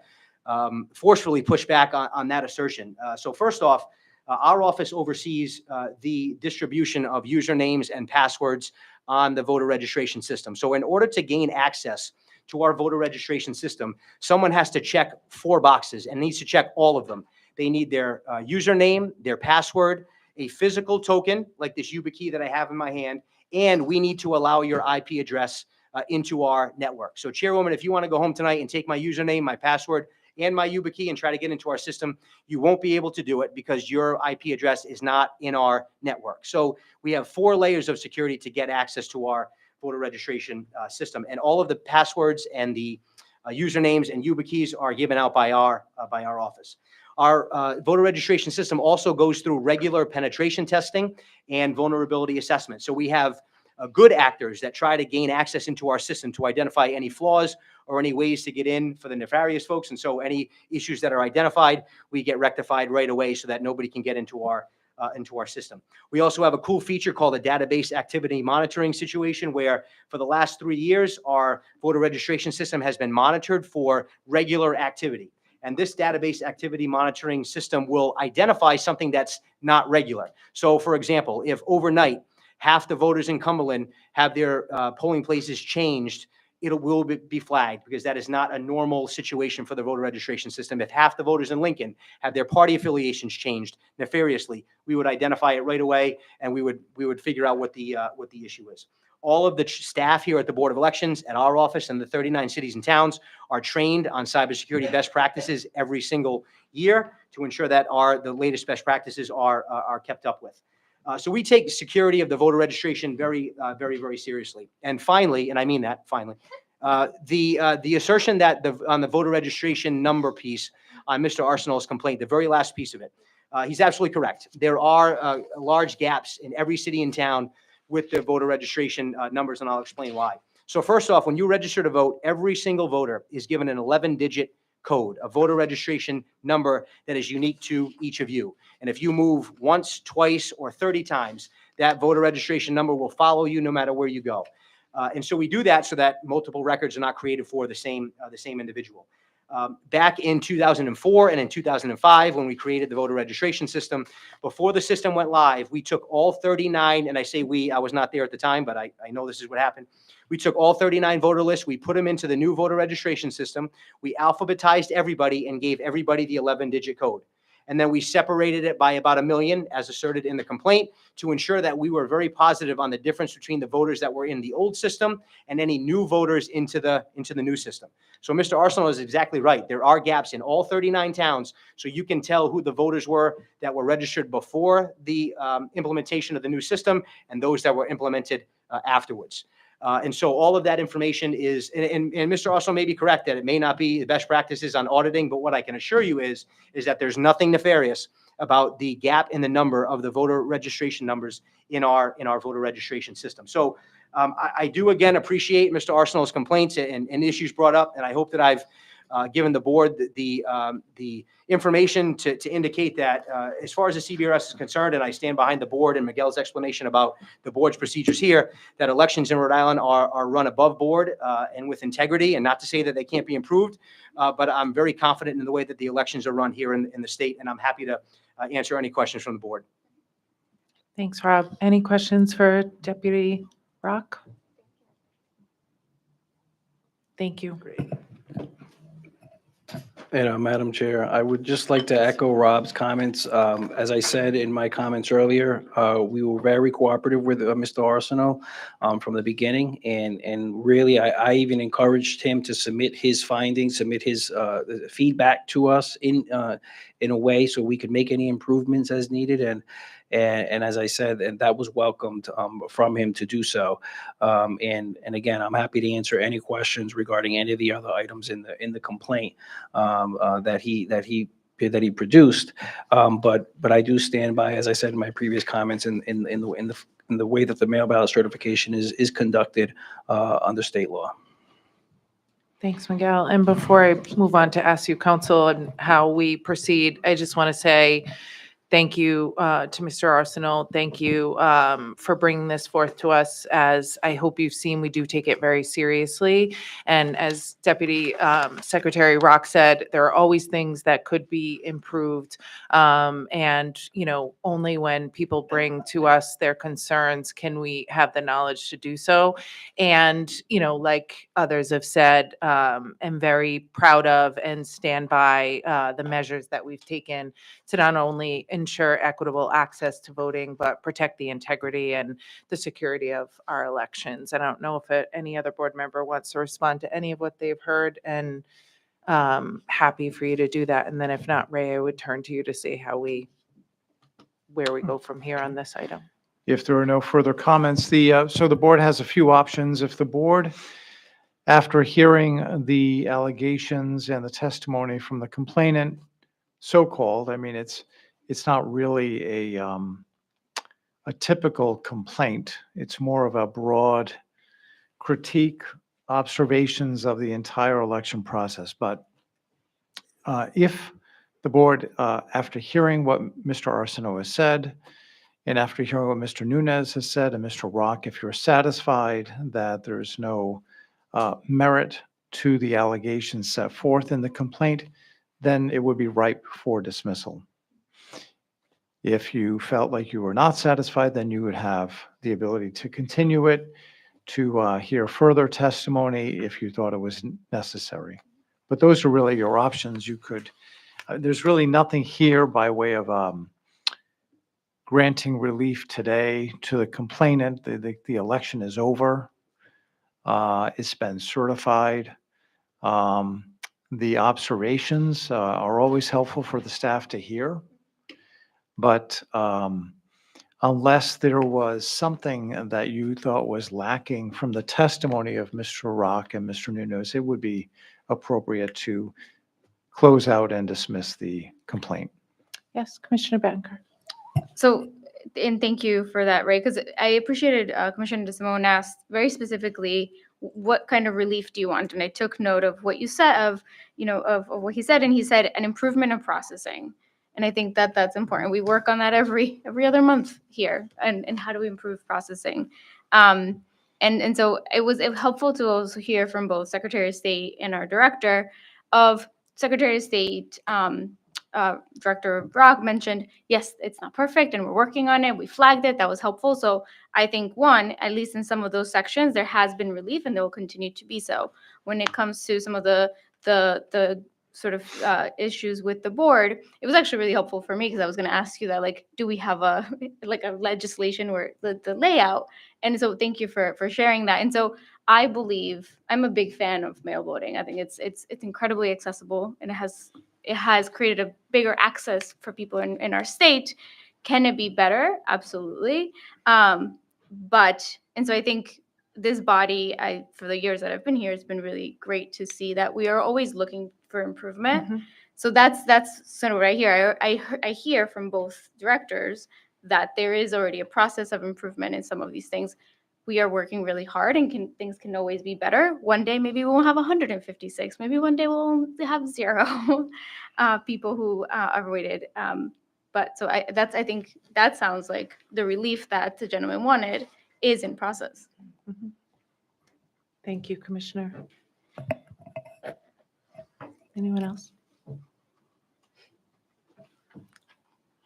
Speaker 10: forcefully push back on that assertion. So first off, our office oversees the distribution of usernames and passwords on the voter registration system. So in order to gain access to our voter registration system, someone has to check 4 boxes and needs to check all of them. They need their username, their password, a physical token like this YubiKey that I have in my hand, and we need to allow your IP address into our network. So Chairwoman, if you want to go home tonight and take my username, my password, and my YubiKey and try to get into our system, you won't be able to do it because your IP address is not in our network. So we have 4 layers of security to get access to our voter registration system, and all of the passwords and the usernames and YubiKeys are given out by our office. Our voter registration system also goes through regular penetration testing and vulnerability assessment. So we have good actors that try to gain access into our system to identify any flaws or any ways to get in for the nefarious folks. And so any issues that are identified, we get rectified right away so that nobody can get into our system. We also have a cool feature called a database activity monitoring situation, where for the last 3 years, our voter registration system has been monitored for regular activity. And this database activity monitoring system will identify something that's not regular. So for example, if overnight half the voters in Cumberland have their polling places changed, it will be flagged, because that is not a normal situation for the voter registration system. If half the voters in Lincoln have their party affiliations changed nefariously, we would identify it right away, and we would figure out what the issue is. All of the staff here at the Board of Elections, at our office, and the 39 cities and towns are trained on cybersecurity best practices every single year to ensure that the latest best practices are kept up with. So we take security of the voter registration very, very seriously. And finally, and I mean that, finally, the assertion that on the voter registration number piece on Mr. Arsenal's complaint, the very last piece of it, he's absolutely correct. There are large gaps in every city and town with the voter registration numbers, and I'll explain why. So first off, when you register to vote, every single voter is given an 11-digit code, a voter registration number that is unique to each of you. And if you move once, twice, or 30 times, that voter registration number will follow you no matter where you go. And so we do that so that multiple records are not created for the same individual. Back in 2004 and in 2005, when we created the voter registration system, before the system went live, we took all 39, and I say we, I was not there at the time, but I know this is what happened. We took all 39 voter lists, we put them into the new voter registration system, we alphabetized everybody and gave everybody the 11-digit code. And then we separated it by about 1 million, as asserted in the complaint, to ensure that we were very positive on the difference between the voters that were in the old system and any new voters into the new system. So Mr. Arsenal is exactly right. There are gaps in all 39 towns, so you can tell who the voters were that were registered before the implementation of the new system and those that were implemented afterwards. And so all of that information is, and Mr. Arsenal may be correct that it may not be the best practices on auditing, but what I can assure you is that there's nothing nefarious about the gap in the number of the voter registration numbers in our voter registration system. So I do again appreciate Mr. Arsenal's complaints and issues brought up, and I hope that I've given the board the information to indicate that as far as the CBRS is concerned, and I stand behind the board and Miguel's explanation about the board's procedures here, that elections in Rhode Island are run above board and with integrity, and not to say that they can't be improved, but I'm very confident in the way that the elections are run here in the state, and I'm happy to answer any questions from the board.
Speaker 1: Thanks, Rob. Any questions for Deputy Rock? Thank you.
Speaker 8: And Madam Chair, I would just like to echo Rob's comments. As I said in my comments earlier, we were very cooperative with Mr. Arsenal from the beginning, and really, I even encouraged him to submit his findings, submit his feedback to us in a way so we could make any improvements as needed. And as I said, and that was welcomed from him to do so. And again, I'm happy to answer any questions regarding any of the other items in the complaint that he produced. But I do stand by, as I said in my previous comments, in the way that the mail ballot certification is conducted under state law.
Speaker 1: Thanks, Miguel. And before I move on to ask you, counsel, and how we proceed, I just want to say thank you to Mr. Arsenal. Thank you for bringing this forth to us. As I hope you've seen, we do take it very seriously. And as Deputy Secretary Rock said, there are always things that could be improved. And, only when people bring to us their concerns can we have the knowledge to do so. And, like others have said, am very proud of and stand by the measures that we've taken to not only ensure equitable access to voting, but protect the integrity and the security of our elections. I don't know if any other board member wants to respond to any of what they've heard, and happy for you to do that. And then if not, Ray, I would turn to you to see where we go from here on this item.
Speaker 5: If there are no further comments, so the board has a few options. If the board, after hearing the allegations and the testimony from the complainant, so-called, I mean, it's not really a typical complaint. It's more of a broad critique, observations of the entire election process. But if the board, after hearing what Mr. Arsenault has said, and after hearing what Mr. Nunez has said, and Mr. Rock, if you're satisfied that there's no merit to the allegations set forth in the complaint, then it would be ripe for dismissal. If you felt like you were not satisfied, then you would have the ability to continue it, to hear further testimony if you thought it was necessary. But those are really your options. You could, there's really nothing here by way of granting relief today to the complainant. The election is over. It's been certified. The observations are always helpful for the staff to hear. But unless there was something that you thought was lacking from the testimony of Mr. Rock and Mr. Nunez, it would be appropriate to close out and dismiss the complaint.
Speaker 1: Yes, Commissioner Betancourt.
Speaker 7: So, and thank you for that, Ray, because I appreciated Commissioner DeSimone asked very specifically, what kind of relief do you want? And I took note of what you said, of what he said, and he said an improvement in processing. And I think that that's important. We work on that every other month here, and how do we improve processing? And so it was helpful to also hear from both Secretary of State and our director. Of Secretary of State, Director Brock mentioned, yes, it's not perfect and we're working on it. We flagged it. That was helpful. So I think one, at least in some of those sections, there has been relief and there will continue to be so. When it comes to some of the sort of issues with the board, it was actually really helpful for me because I was going to ask you that, like, do we have a legislation where the layout? And so thank you for sharing that. And so I believe I'm a big fan of mail voting. I think it's incredibly accessible, and it has created a bigger access for people in our state. Can it be better? Absolutely. And so I think this body, for the years that I've been here, it's been really great to see that we are always looking for improvement.
Speaker 1: Mm-hmm.
Speaker 7: So that's sort of what I hear. I hear from both directors that there is already a process of improvement in some of these things. We are working really hard, and things can always be better. One day, maybe we won't have 156. Maybe one day we'll only have 0 people who are voted. But so I think that sounds like the relief that the gentleman wanted is in process.
Speaker 1: Mm-hmm. Thank you, Commissioner. Anyone else?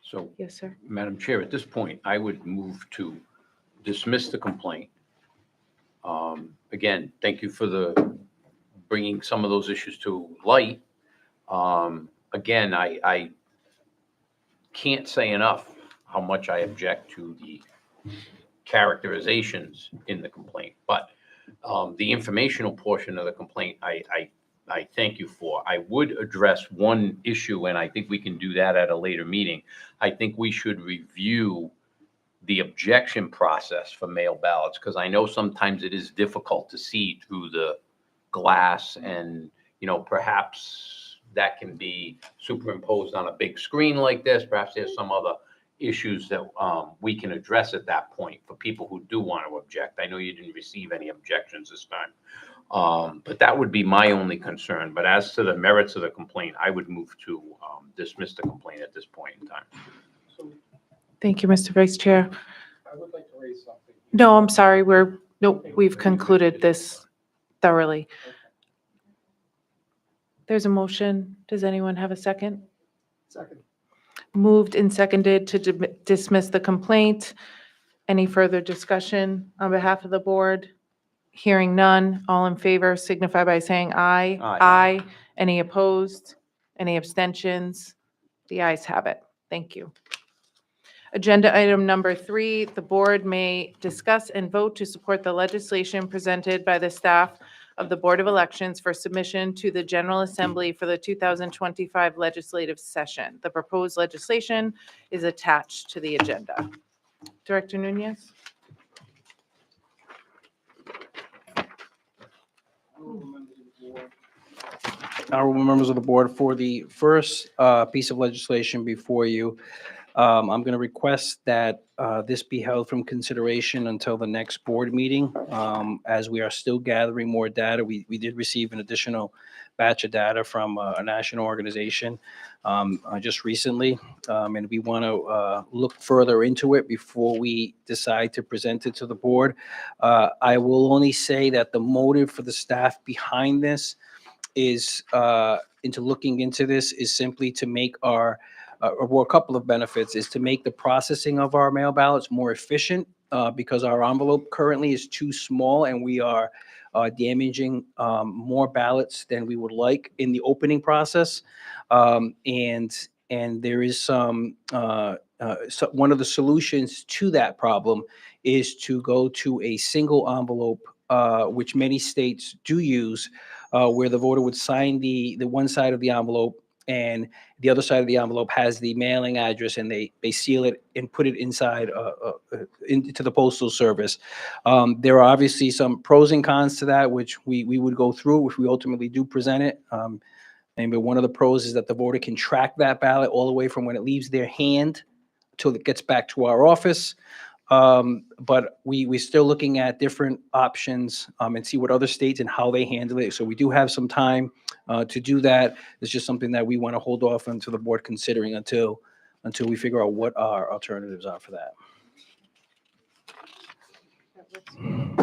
Speaker 3: So,
Speaker 1: Yes, sir.
Speaker 3: Madam Chair, at this point, I would move to dismiss the complaint. Again, thank you for bringing some of those issues to light. Again, I can't say enough how much I object to the characterizations in the complaint, but the informational portion of the complaint, I thank you for. I would address one issue, and I think we can do that at a later meeting. I think we should review the objection process for mail ballots, because I know sometimes it is difficult to see through the glass, and perhaps that can be superimposed on a big screen like this. Perhaps there's some other issues that we can address at that point for people who do want to object. I know you didn't receive any objections this time, but that would be my only concern. But as to the merits of the complaint, I would move to dismiss the complaint at this point in time.
Speaker 2: So
Speaker 1: Thank you, Mr. Vice Chair.
Speaker 6: I would like to raise something.
Speaker 1: No, I'm sorry, we've concluded this thoroughly. There's a motion. Does anyone have a second?
Speaker 9: Second.
Speaker 1: Moved and seconded to dismiss the complaint. Any further discussion on behalf of the board? Hearing none, all in favor signify by saying aye.
Speaker 10: Aye.
Speaker 1: Any opposed? Any abstentions? The ayes have it. Thank you. Agenda item number 3, the board may discuss and vote to support the legislation presented by the staff of the Board of Elections for submission to the General Assembly for the 2025 legislative session. The proposed legislation is attached to the agenda. Director Nunez?
Speaker 8: Honorable members of the board, for the first piece of legislation before you, I'm going to request that this be held from consideration until the next board meeting, as we are still gathering more data. We did receive an additional batch of data from a national organization just recently, and we want to look further into it before we decide to present it to the board. I will only say that the motive for the staff behind this is into looking into this is simply to make our or a couple of benefits is to make the processing of our mail ballots more efficient because our envelope currently is too small and we are damaging more ballots than we would like in the opening process. And there is some one of the solutions to that problem is to go to a single envelope, which many states do use, where the voter would sign the one side of the envelope and the other side of the envelope has the mailing address and they seal it and put it inside into the postal service. There are obviously some pros and cons to that, which we would go through, which we ultimately do present it. And one of the pros is that the voter can track that ballot all the way from when it leaves their hand till it gets back to our office. But we're still looking at different options and see what other states and how they handle it. So we do have some time to do that. It's just something that we want to hold off until the board considering until we figure out what our alternatives are for that.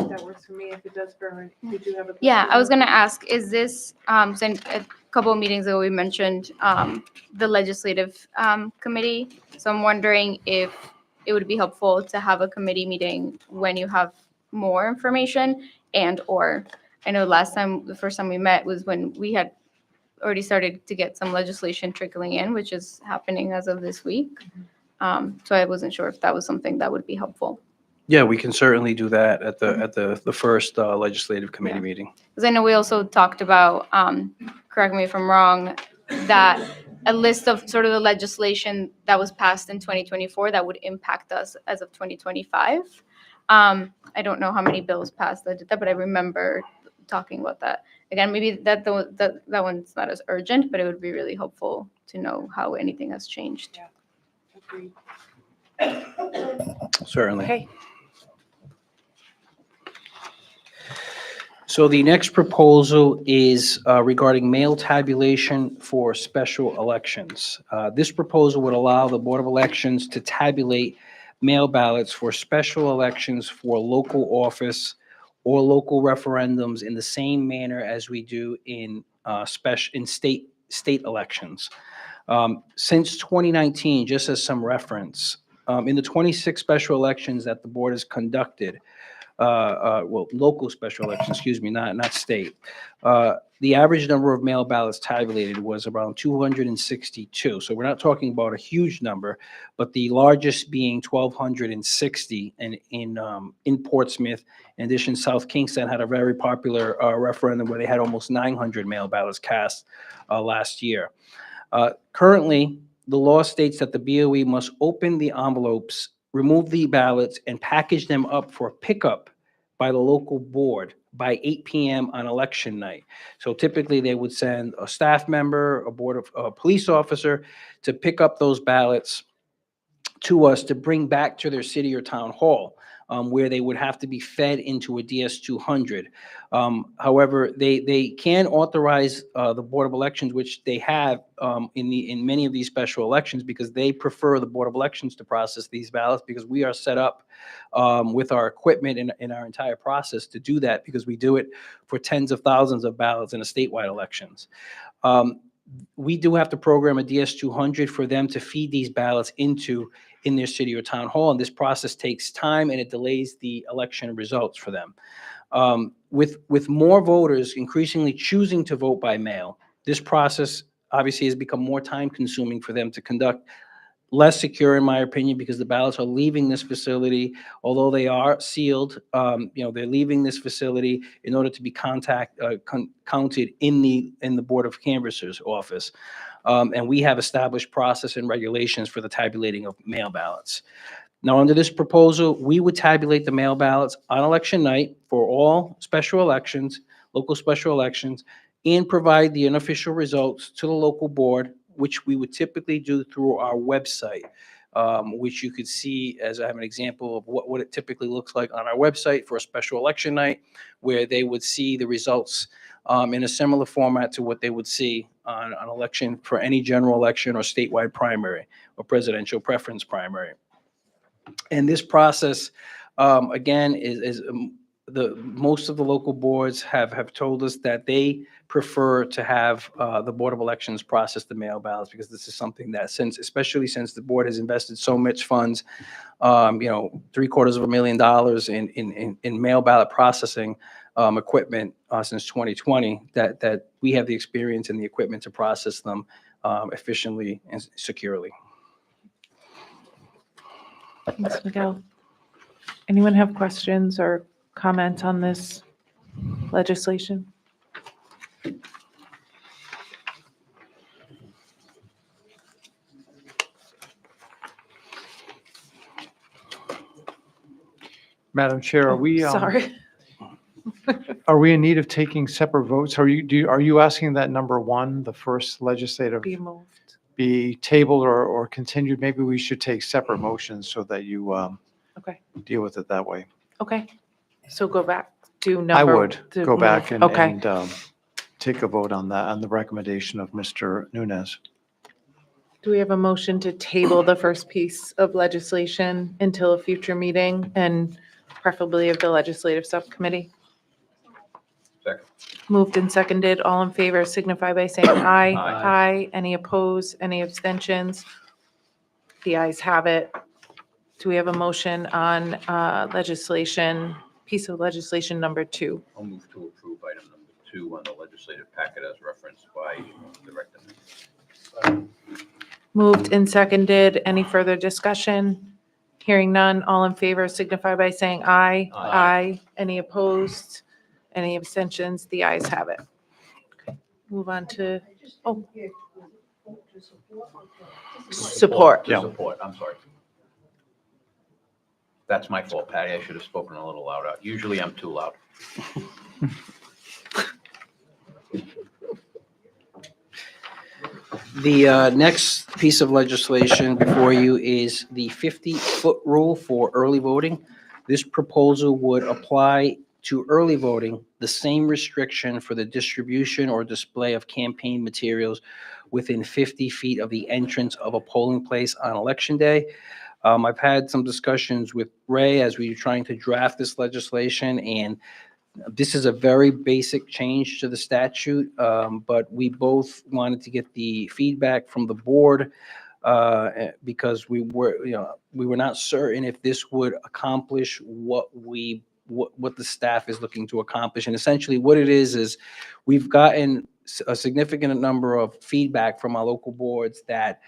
Speaker 1: That works for me if it does for, did you have a?
Speaker 7: Yeah, I was gonna ask, is this, since a couple of meetings ago, we mentioned the legislative committee. So I'm wondering if it would be helpful to have a committee meeting when you have more information or, I know the first time we met was when we had already started to get some legislation trickling in, which is happening as of this week. So I wasn't sure if that was something that would be helpful.
Speaker 8: Yeah, we can certainly do that at the first legislative committee meeting.
Speaker 7: Because I know we also talked about, correct me if I'm wrong, that a list of sort of the legislation that was passed in 2024 that would impact us as of 2025. I don't know how many bills passed that did that, but I remember talking about that. Again, maybe that one's not as urgent, but it would be really helpful to know how anything has changed.
Speaker 1: Agreed.
Speaker 8: Certainly.
Speaker 1: Okay.
Speaker 8: So the next proposal is regarding mail tabulation for special elections. This proposal would allow the Board of Elections to tabulate mail ballots for special elections for local office or local referendums in the same manner as we do in state elections. Since 2019, just as some reference, in the 26 special elections that the board has conducted, local special elections, excuse me, not state. The average number of mail ballots tabulated was around 262. So we're not talking about a huge number, but the largest being 1,260 in Portsmouth. In addition, South Kingston had a very popular referendum where they had almost 900 mail ballots cast last year. Currently, the law states that the BOE must open the envelopes, remove the ballots, and package them up for pickup by the local board by 8 p.m. on election night. So typically, they would send a staff member, a police officer to pick up those ballots to us to bring back to their city or town hall. where they would have to be fed into a DS-200. However, they can authorize the Board of Elections, which they have in many of these special elections, because they prefer the Board of Elections to process these ballots, because we are set up with our equipment and our entire process to do that, because we do it for tens of thousands of ballots in a statewide elections. We do have to program a DS-200 for them to feed these ballots in their city or town hall, and this process takes time and it delays the election results for them. With more voters increasingly choosing to vote by mail, this process obviously has become more time consuming for them to conduct, less secure, in my opinion, because the ballots are leaving this facility, although they are sealed. They're leaving this facility in order to be counted in the Board of Canvassers office. And we have established process and regulations for the tabulating of mail ballots. Now, under this proposal, we would tabulate the mail ballots on election night for all special elections, local special elections, and provide the unofficial results to the local board, which we would typically do through our website, which you could see as I have an example of what it typically looks like on our website for a special election night, where they would see the results in a similar format to what they would see on an election for any general election or statewide primary or presidential preference primary. And this process, again, is most of the local boards have told us that they prefer to have the Board of Elections process the mail ballots, because this is something that, especially since the board has invested so much funds, $750,000 in mail ballot processing equipment since 2020, that we have the experience and the equipment to process them efficiently and securely.
Speaker 1: Ms. Miguel, anyone have questions or comments on this legislation?
Speaker 5: Madam Chair,
Speaker 1: Oh, sorry.
Speaker 5: are we in need of taking separate votes? Are you asking that number one, the first legislative,
Speaker 1: Be moved.
Speaker 5: be tabled or continued? Maybe we should take separate motions so that you
Speaker 1: Okay.
Speaker 5: deal with it that way.
Speaker 1: Okay. So go back to number.
Speaker 5: I would
Speaker 1: to
Speaker 5: go back
Speaker 1: move. Okay.
Speaker 5: and take a vote on that, on the recommendation of Mr. Nunes.
Speaker 1: Do we have a motion to table the first piece of legislation until a future meeting, and preferably of the legislative subcommittee?
Speaker 3: Second.
Speaker 1: Moved and seconded. All in favor signify by saying aye.
Speaker 3: Aye.
Speaker 1: Aye. Any opposed? Any abstentions? The ayes have it. Do we have a motion on piece of legislation number 2?
Speaker 3: I'll move to approve item number 2 on the legislative packet as referenced by Director.
Speaker 1: Moved and seconded. Any further discussion? Hearing none. All in favor signify by saying aye.
Speaker 3: Aye.
Speaker 1: Any opposed? Any abstentions? The ayes have it. Okay. Move on to Oh. support.
Speaker 3: To support, I'm sorry. That's my fault, Patty. I should have spoken a little louder. Usually I'm too loud.
Speaker 8: The next piece of legislation before you is the 50-foot rule for early voting. This proposal would apply to early voting the same restriction for the distribution or display of campaign materials within 50 feet of the entrance of a polling place on Election Day. I've had some discussions with Ray as we were trying to draft this legislation, and this is a very basic change to the statute, but we both wanted to get the feedback from the board because we were not certain if this would accomplish what the staff is looking to accomplish. And essentially what it is we've gotten a significant number of feedback from our local boards that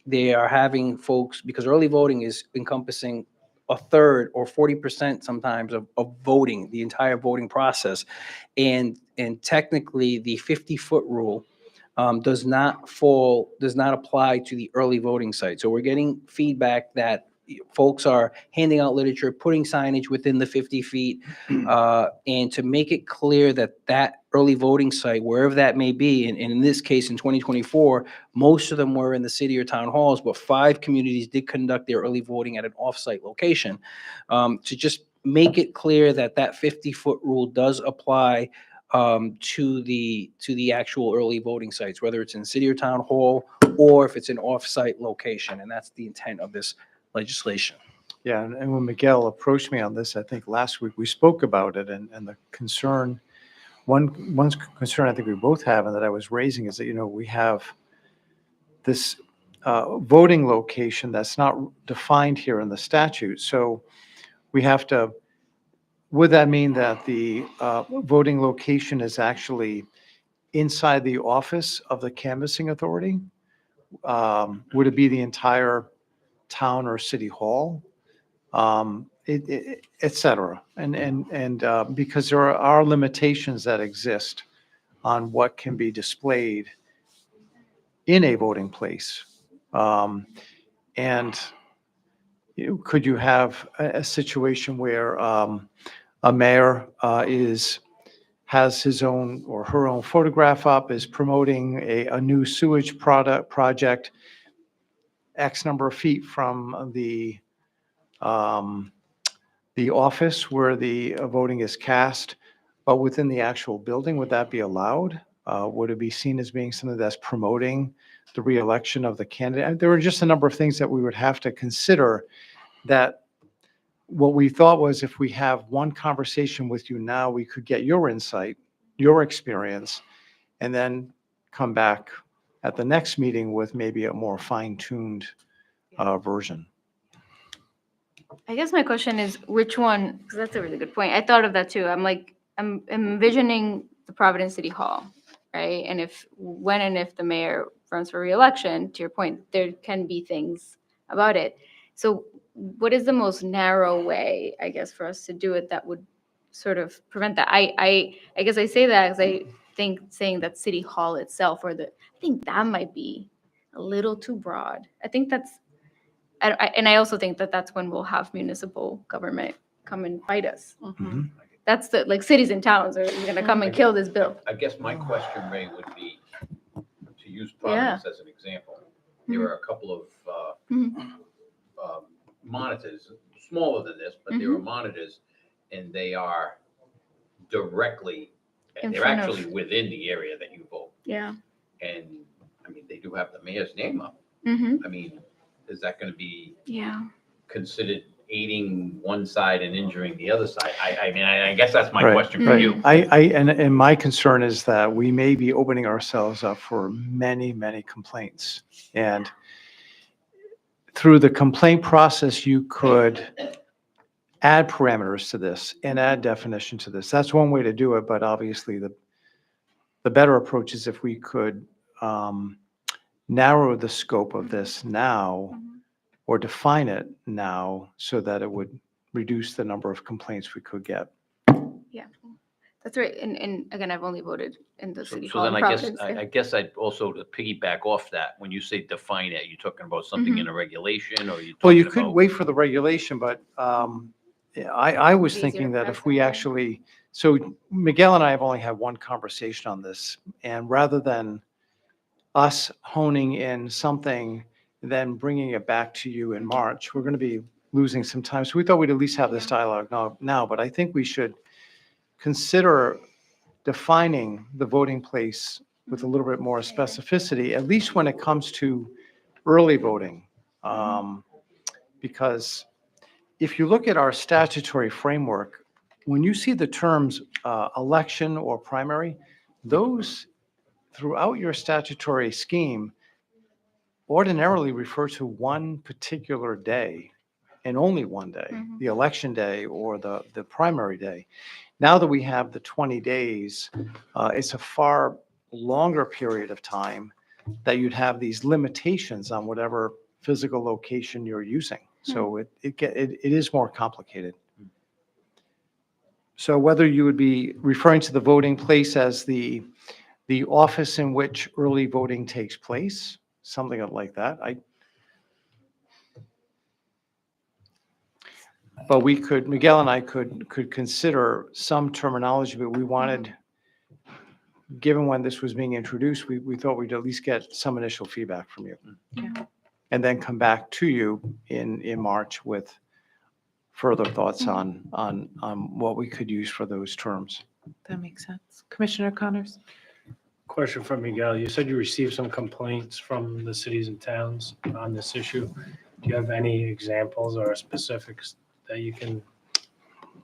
Speaker 8: they are having folks, because early voting is encompassing a third or 40% sometimes of voting, the entire voting process. And technically the 50-foot rule does not apply to the early voting site. So we're getting feedback that folks are handing out literature, putting signage within the 50 feet, and to make it clear that that early voting site, wherever that may be, and in this case, in 2024, most of them were in the city or town halls, but 5 communities did conduct their early voting at an off-site location. To just make it clear that that 50-foot rule does apply to the actual early voting sites, whether it's in city or town hall, or if it's an off-site location, and that's the intent of this legislation.
Speaker 5: Yeah, and when Miguel approached me on this, I think last week, we spoke about it, and the concern, one concern I think we both have, and that I was raising, is that, we have this voting location that's not defined here in the statute. So we have to, would that mean that the voting location is actually inside the office of the canvassing authority? Would it be the entire town or city hall? Et cetera. And because there are limitations that exist on what can be displayed in a voting place. And could you have a situation where a mayor has his own or her own photograph up, is promoting a new sewage project X number of feet from the office where the voting is cast, but within the actual building? Would that be allowed? Would it be seen as being something that's promoting the reelection of the candidate? And there were just a number of things that we would have to consider. That what we thought was, if we have one conversation with you now, we could get your insight, your experience, and then come back at the next meeting with maybe a more fine-tuned version.
Speaker 7: I guess my question is which one, because that's a really good point. I thought of that too. I'm envisioning the Providence City Hall, right? And when and if the mayor runs for reelection, to your point, there can be things about it. So what is the most narrow way, I guess, for us to do it that would sort of prevent that? I guess I say that because I think saying that City Hall itself, I think that might be a little too broad. I think that's, and I also think that that's when we'll have municipal government come and fight us.
Speaker 5: Mhm.
Speaker 7: That's cities and towns are going to come and kill this bill.
Speaker 3: I guess my question, Ray, would be, to use Providence as an example, there are a couple of monitors, smaller than this, but there are monitors, and they are directly,
Speaker 7: In
Speaker 3: they're
Speaker 7: front of-
Speaker 3: actually within the area that you vote.
Speaker 7: Yeah.
Speaker 3: And, I mean, they do have the mayor's name up.
Speaker 7: Mm-hmm.
Speaker 3: I mean, is that going to be
Speaker 7: Yeah.
Speaker 3: considered aiding one side and injuring the other side? I mean, I guess that's my
Speaker 5: Right,
Speaker 3: question for
Speaker 5: right.
Speaker 3: you.
Speaker 5: And my concern is that we may be opening ourselves up for many, many complaints. And through the complaint process, you could add parameters to this and add definition to this. That's one way to do it, but obviously the better approach is if we could narrow the scope of this now, or define it now, so that it would reduce the number of complaints we could get.
Speaker 7: Yeah. That's right. And again, I've only voted in the
Speaker 3: So
Speaker 7: city
Speaker 3: so
Speaker 7: hall
Speaker 3: then
Speaker 7: in
Speaker 3: I guess,
Speaker 7: Providence.
Speaker 3: I guess I'd also, to piggyback off that, when you say define it, you're talking about something in a regulation, or you
Speaker 5: Well, you
Speaker 3: talking
Speaker 5: could
Speaker 3: about?
Speaker 5: wait for the regulation, but I was
Speaker 7: It's easier
Speaker 5: thinking
Speaker 7: to
Speaker 5: that
Speaker 7: press
Speaker 5: if we
Speaker 7: that way.
Speaker 5: actually, so Miguel and I have only had one conversation on this, and rather than us honing in something, then bringing it back to you in March, we're going to be losing some time. So we thought we'd at least have this dialogue now, but I think we should consider defining the voting place with a little bit more specificity, at least when it comes to early voting. Because if you look at our statutory framework, when you see the terms election or primary, those throughout your statutory scheme ordinarily refer to one particular day and only one day, the election day or the primary day. Now that we have the 20 days, it's a far longer period of time that you'd have these limitations on whatever physical location you're using. So it is more complicated. So whether you would be referring to the voting place as the office in which early voting takes place, something like that. But we could, Miguel and I could consider some terminology, but we wanted, given when this was being introduced, we thought we'd at least get some initial feedback from you. And then come back to you in March with further thoughts on what we could use for those terms.
Speaker 1: That makes sense. Commissioner Connors?
Speaker 11: Question from Miguel. You said you received some complaints from the cities and towns on this issue. Do you have any examples or specifics that you can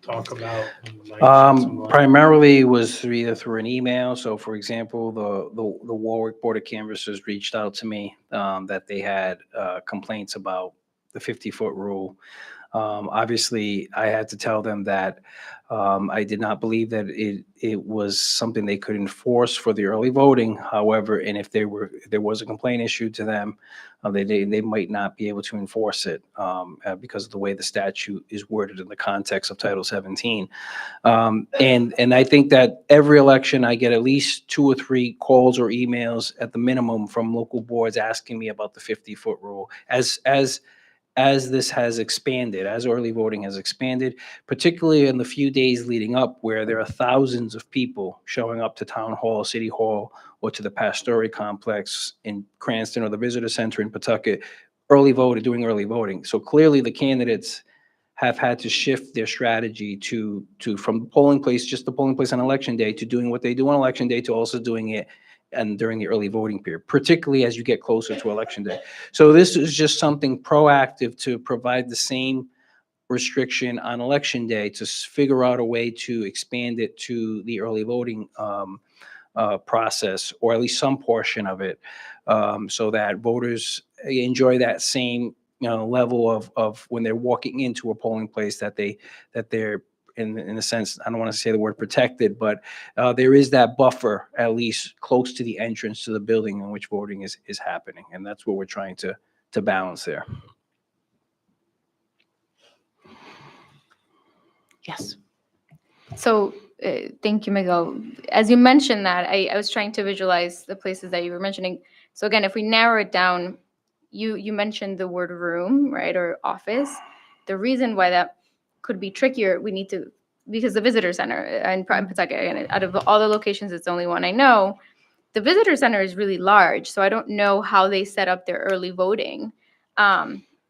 Speaker 11: talk about? and might shed some light?
Speaker 8: Primarily was either through an email. So for example, the Warwick Board of Canvassers reached out to me that they had complaints about the 50-foot rule. Obviously, I had to tell them that I did not believe that it was something they could enforce for the early voting. However, and if there was a complaint issued to them, they might not be able to enforce it because of the way the statute is worded in the context of Title 17. And I think that every election I get at least 2 or 3 calls or emails at the minimum from local boards asking me about the 50-foot rule. As this has expanded, as early voting has expanded, particularly in the few days leading up where there are thousands of people showing up to Town Hall, City Hall, or to the Pastore Complex in Cranston or the Visitor Center in Pawtucket, doing early voting. So clearly the candidates have had to shift their strategy to from polling place, just the polling place on election day, to doing what they do on election day, to also doing it and during the early voting period, particularly as you get closer to election day. So this is just something proactive to provide the same restriction on election day, to figure out a way to expand it to the early voting process, or at least some portion of it, so that voters enjoy that same level of when they're walking into a polling place, that they're in a sense, I don't want to say the word protected, but there is that buffer at least close to the entrance to the building in which voting is happening. And that's what we're trying to balance there.
Speaker 1: Yes.
Speaker 7: So, thank you, Miguel. As you mentioned that, I was trying to visualize the places that you were mentioning. So again, if we narrow it down, you mentioned the word room, right, or office. The reason why that could be trickier, because the visitor center in Pawtucket, again, out of all the locations, it's the only one I know. The visitor center is really large, so I don't know how they set up their early voting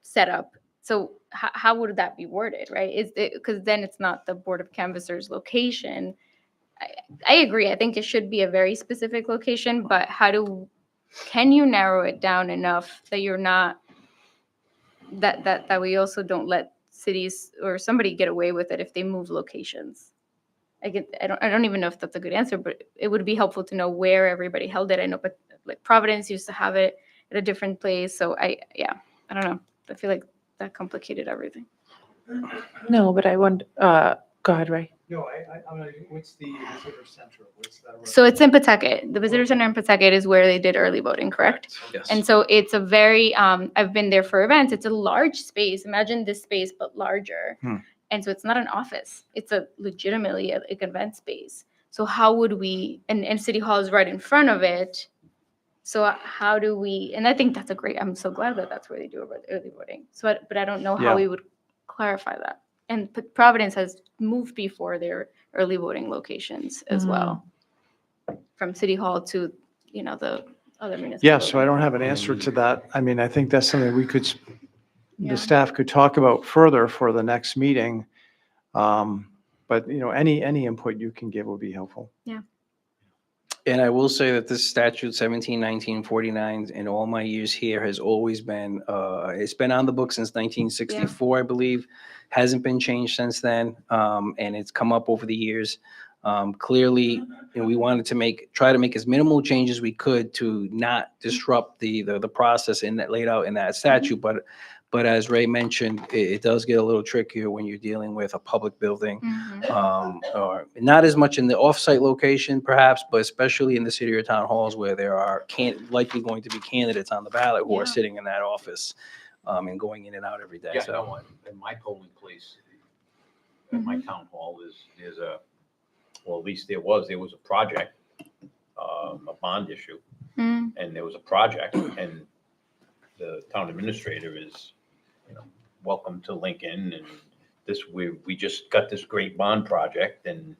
Speaker 7: setup. So how would that be worded, right? Because then it's not the Board of Canvassers location. I agree. I think it should be a very specific location, but can you narrow it down enough that you're not that we also don't let cities or somebody get away with it if they move locations? I don't even know if that's a good answer, but it would be helpful to know where everybody held it. I know, but like Providence used to have it at a different place. So I don't know. I feel like that complicated everything.
Speaker 1: No, but I wonder, go ahead, Ray.
Speaker 5: No, I'm not, what's the visitor center? What's that?
Speaker 7: So it's in Pawtucket. The visitor center in Pawtucket is where they did early voting, correct?
Speaker 8: Yes.
Speaker 7: And so it's a very, I've been there for events. It's a large space. Imagine this space, but larger. And so it's not an office. It's legitimately an event space. So how would we, and City Hall is right in front of it. So how do we, and I think that's I'm so glad that that's where they do early voting. So, but I don't know how
Speaker 5: Yeah.
Speaker 7: we would clarify that. And Providence has moved before their early voting locations as well, from City Hall to, the other municipalities.
Speaker 5: Yeah, so I don't have an answer to that. I mean, I think that's something
Speaker 7: Yeah.
Speaker 5: the staff could talk about further for the next meeting. But, any input you can give will be helpful.
Speaker 8: And I will say that this statute 171949 in all my years here has always been, it's been on the book since 1964, I believe, hasn't been changed since then. And it's come up over the years. Clearly, we wanted to try to make as minimal changes we could to not disrupt the process in that laid out in that statute. But as Ray mentioned, it does get a little trickier when you're dealing with a public building, or not as much in the off-site location perhaps, but especially in the city or town halls where there are likely going to be candidates on the ballot who are sitting in that office and going in and out every day.
Speaker 3: Yeah,
Speaker 8: So
Speaker 3: no, in my polling place, at my town hall, there's well, at least there was a project, a bond issue, and there was a project, and the town administrator is, welcome to Lincoln and we just got this great bond project and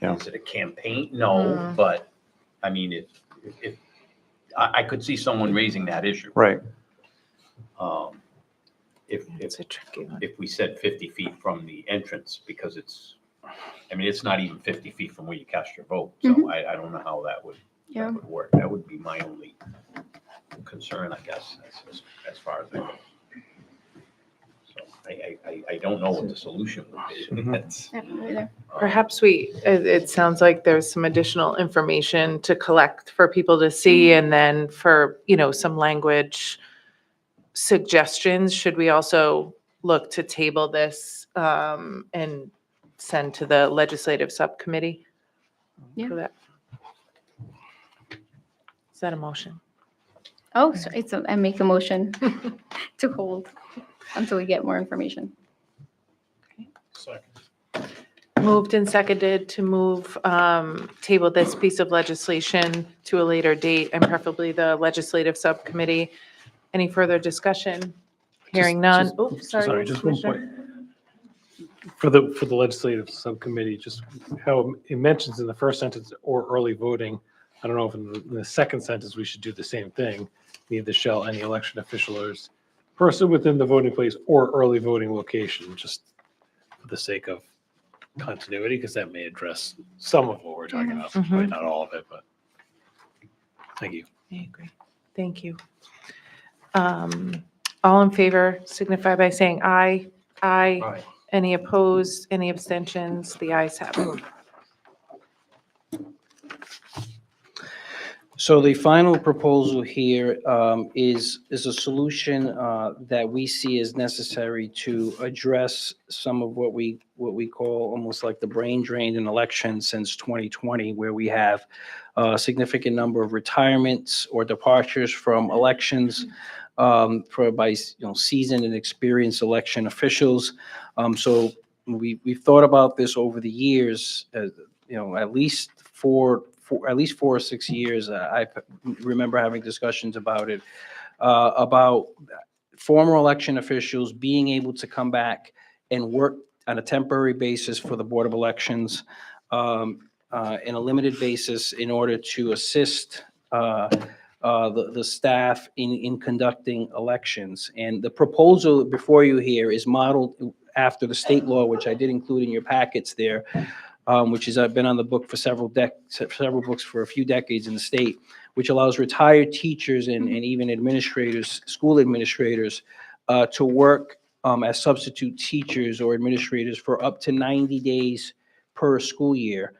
Speaker 5: Yeah.
Speaker 3: is it a campaign? No, but I mean, if, I could see someone raising that issue.
Speaker 5: Right.
Speaker 3: If
Speaker 1: It's a tricky one.
Speaker 3: if we said 50 feet from the entrance, because I mean, it's not even 50 feet from where you cast your vote. So I don't know how that would
Speaker 7: Yeah.
Speaker 3: work. That would be my only concern, I guess, as far as I go. So I don't know what the solution would be. That's,
Speaker 7: I don't know either.
Speaker 1: Perhaps it sounds like there's some additional information to collect for people to see, and then for, some language suggestions, should we also look to table this and send to the legislative subcommittee?
Speaker 7: Yeah.
Speaker 1: For that? Is that a motion?
Speaker 7: Oh, so I make a motion to hold until we get more information.
Speaker 11: Second.
Speaker 1: Moved and seconded to table this piece of legislation to a later date, and preferably the legislative subcommittee. Any further discussion? Hearing none. Oh, sorry.
Speaker 11: Just one
Speaker 1: Commissioner.
Speaker 11: point. For the legislative subcommittee, just how it mentions in the first sentence, or early voting. I don't know if in the second sentence, we should do the same thing. Neither shall any election official or person within the voting place or early voting location, just for the sake of continuity, because that may address some of what we're talking about, probably not all of it, but thank you.
Speaker 1: I agree. Thank you. All in favor signify by saying aye. Aye.
Speaker 10: Aye.
Speaker 1: Any opposed? Any abstentions? The ayes have it.
Speaker 8: So the final proposal here is a solution that we see as necessary to address some of what we call almost like the brain drain in elections since 2020, where we have a significant number of retirements or departures from elections by seasoned and experienced election officials. So we've thought about this over the years, at least for at least 4 or 6 years. I remember having discussions about it, about former election officials being able to come back and work on a temporary basis for the Board of Elections in a limited basis in order to assist the staff in conducting elections. And the proposal before you here is modeled after the state law, which I did include in your packets there, which has been on the book for several books for a few decades in the state, which allows retired teachers and even administrators, school administrators, to work as substitute teachers or administrators for up to 90 days per school year,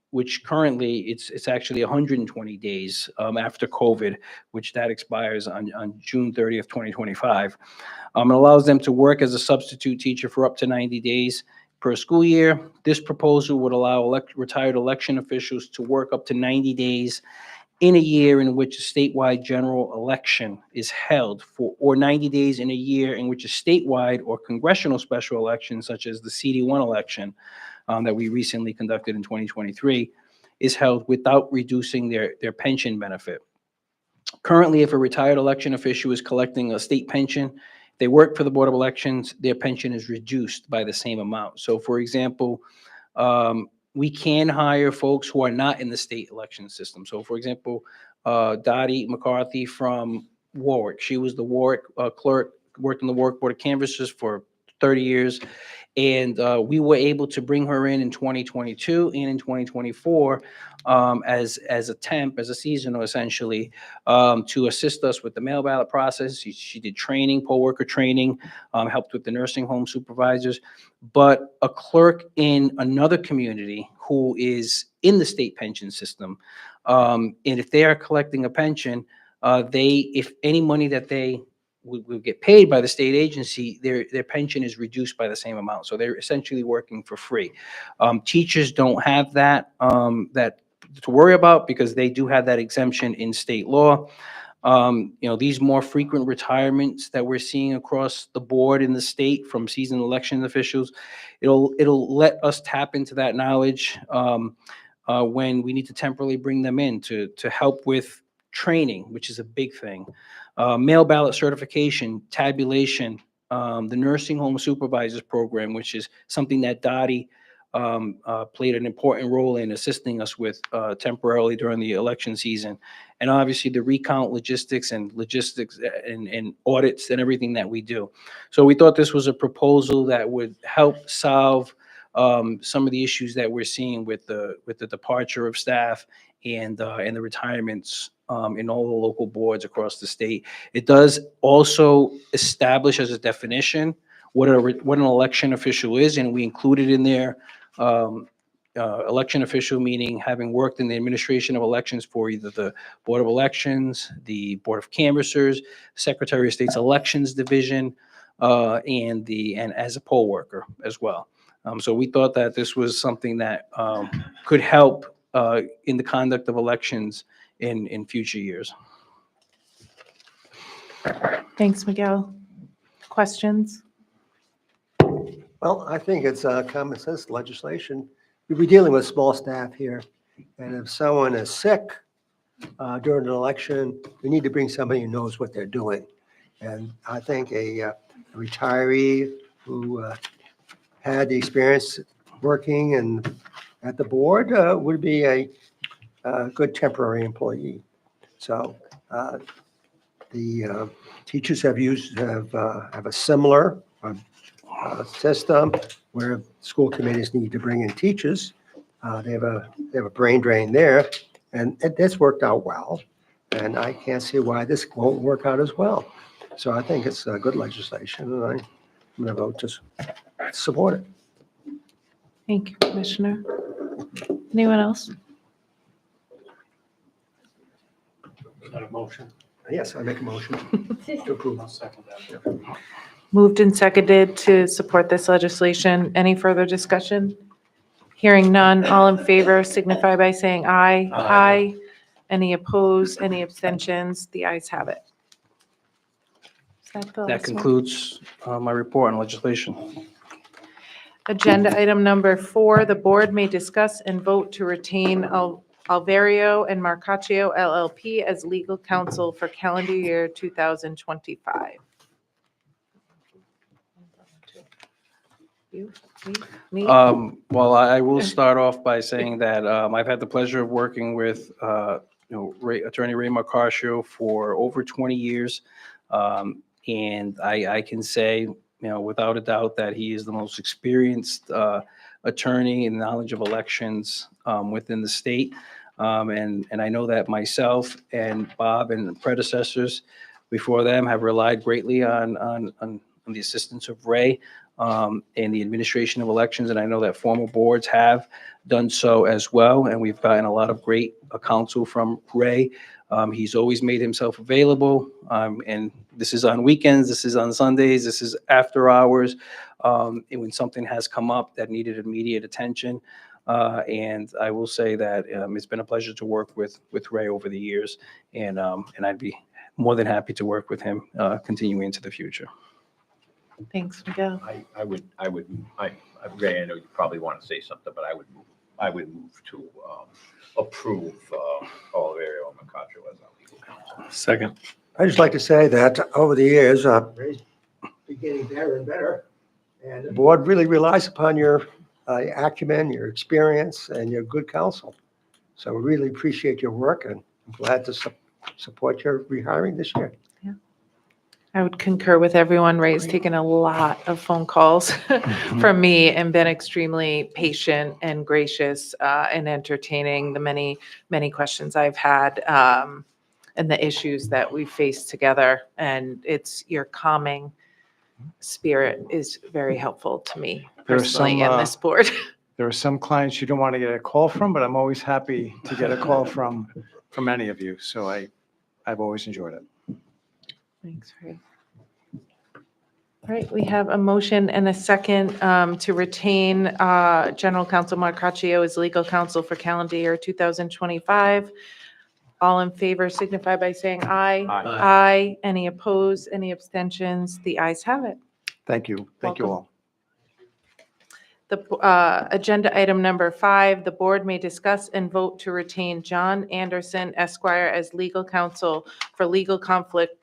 Speaker 8: which currently it's actually 120 days after COVID, which that expires on June 30th, 2025. It allows them to work as a substitute teacher for up to 90 days per school year. This proposal would allow retired election officials to work up to 90 days in a year in which a statewide general election is held, or 90 days in a year in which a statewide or congressional special election, such as the CD1 election that we recently conducted in 2023, is held without reducing their pension benefit. Currently, if a retired election official is collecting a state pension, they work for the Board of Elections, their pension is reduced by the same amount. So for example, we can hire folks who are not in the state election system. So for example, Dottie McCarthy from Warwick, she was the Warwick clerk, worked in the Warwick Board of Canvassers for 30 years. And we were able to bring her in 2022 and in 2024 as a temp, as a seasonal essentially, to assist us with the mail ballot process. She did training, poll worker training, helped with the nursing home supervisors. But a clerk in another community who is in the state pension system, and if they are collecting a pension, if any money that they will get paid by the state agency, their pension is reduced by the same amount. So they're essentially working for free. Teachers don't have that to worry about because they do have that exemption in state law. These more frequent retirements that we're seeing across the board in the state from seasoned election officials, it'll let us tap into that knowledge when we need to temporarily bring them in to help with training, which is a big thing. Mail ballot certification, tabulation, the nursing home supervisors program, which is something that Dottie played an important role in assisting us with temporarily during the election season. And obviously the recount logistics and audits and everything that we do. So we thought this was a proposal that would help solve some of the issues that we're seeing with the departure of staff and the retirements in all the local boards across the state. It does also establish as a definition what an election official is, and we included in there election official meaning having worked in the administration of elections for either the Board of Elections, the Board of Canvassers, Secretary of State's Elections Division, and as a poll worker as well. So we thought that this was something that could help in the conduct of elections in future years.
Speaker 1: Thanks, Miguel. Questions?
Speaker 9: Well, I think it's common sense legislation. We're dealing with small staff here. And if someone is sick during an election, we need to bring somebody who knows what they're doing. And I think a retiree who had the experience working and at the board would be a good temporary employee. So the teachers have a similar system where school committees need to bring in teachers. They have a brain drain there, and that's worked out well. And I can't see why this won't work out as well. So I think it's good legislation, and I'm going to vote to support it.
Speaker 1: Thank you, Commissioner. Anyone else?
Speaker 11: Is that a motion?
Speaker 9: Yes, I make a motion to approve.
Speaker 11: I'll second that.
Speaker 1: Moved and seconded to support this legislation. Any further discussion? Hearing none, all in favor signify by saying aye. Aye. Any opposed, any abstentions? The ayes have it. Is that the
Speaker 8: That
Speaker 1: last one?
Speaker 8: concludes my report on legislation.
Speaker 1: Agenda item number 4, the board may discuss and vote to retain Alvario and Marcaccio LLP as legal counsel for calendar year 2025. You, me?
Speaker 8: Well, I will start off by saying that I've had the pleasure of working with Attorney Ray Marcaccio for over 20 years. And I can say, without a doubt that he is the most experienced attorney in knowledge of elections within the state. And I know that myself and Bob and the predecessors before them have relied greatly on the assistance of Ray in the administration of elections. And I know that former boards have done so as well. And we've gotten a lot of great counsel from Ray. He's always made himself available. And this is on weekends, this is on Sundays, this is after hours. And when something has come up that needed immediate attention. And I will say that it's been a pleasure to work with Ray over the years. And I'd be more than happy to work with him continuing into the future.
Speaker 1: Thanks, Miguel.
Speaker 3: Ray, I know you probably want to say something, but I would move to approve Oliverio and Marcaccio as our legal counsel.
Speaker 11: Second.
Speaker 9: I'd just like to say that over the years, Ray's been getting better and better. And the board really relies upon your acumen, your experience, and your good counsel. So we really appreciate your work, and I'm glad to support your rehiring this year.
Speaker 1: I would concur with everyone. Ray's taken a lot of phone calls from me and been extremely patient and gracious in entertaining the many, many questions I've had and the issues that we face together. And it's your calming spirit is very helpful to me
Speaker 5: There are
Speaker 1: personally
Speaker 5: some,
Speaker 1: in this board.
Speaker 5: There are some clients you don't want to get a call from, but I'm always happy to get a call from any of you. So I've always enjoyed it.
Speaker 1: Thanks, Ray. All right, we have a motion and a second to retain General Counsel Marcaccio as legal counsel for calendar year 2025. All in favor signify by saying aye.
Speaker 3: Aye.
Speaker 1: Aye. Any opposed, any abstentions? The ayes have it.
Speaker 5: Thank you. Thank you all.
Speaker 1: The agenda item number 5, the board may discuss and vote to retain John Anderson Esquire as legal counsel for legal conflict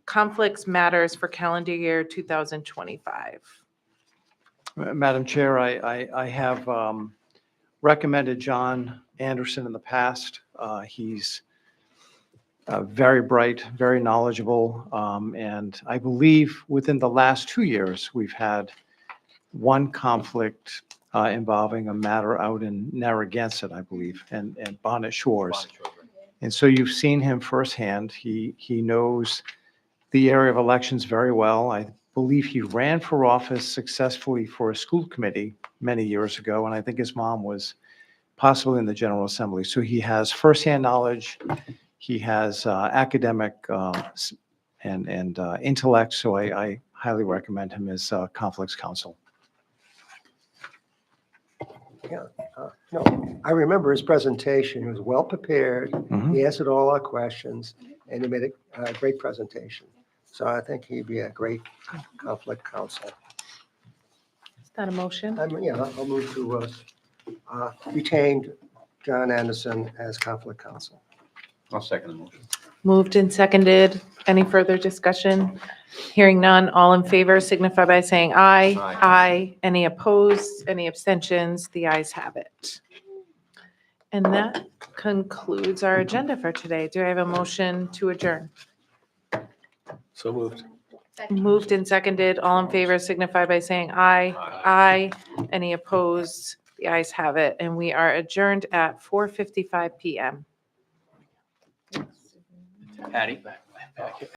Speaker 1: conflicts matters for calendar year 2025.
Speaker 5: Madam Chair, I have recommended John Anderson in the past. He's very bright, very knowledgeable, and I believe within the last 2 years, we've had one conflict involving a matter out in Narragansett, I believe, and Bonnet Shores. And so you've seen him firsthand. He knows the area of elections very well. I believe he ran for office successfully for a school committee many years ago, and I think his mom was possibly in the General Assembly. So he has firsthand knowledge. He has academic and intellect, so I highly recommend him as conflicts counsel.
Speaker 9: No, I remember his presentation. He was well prepared.
Speaker 5: Mhm.
Speaker 9: He answered all our questions, and he made a great presentation. So I think he'd be a great conflict counsel.
Speaker 1: Is that a motion?
Speaker 9: I'll move to retain John Anderson as conflict counsel.
Speaker 3: I'll second the motion.
Speaker 1: Moved and seconded. Any further discussion? Hearing none, all in favor signify by saying aye.
Speaker 3: Aye.
Speaker 1: Aye. Any opposed? Any abstentions? The ayes have it. And that concludes our agenda for today. Do I have a motion to adjourn?
Speaker 8: So moved.
Speaker 1: Moved and seconded. All in favor signify by saying aye. Aye. Any opposed? The ayes have it. And we are adjourned at 4:55 PM.
Speaker 3: Patty?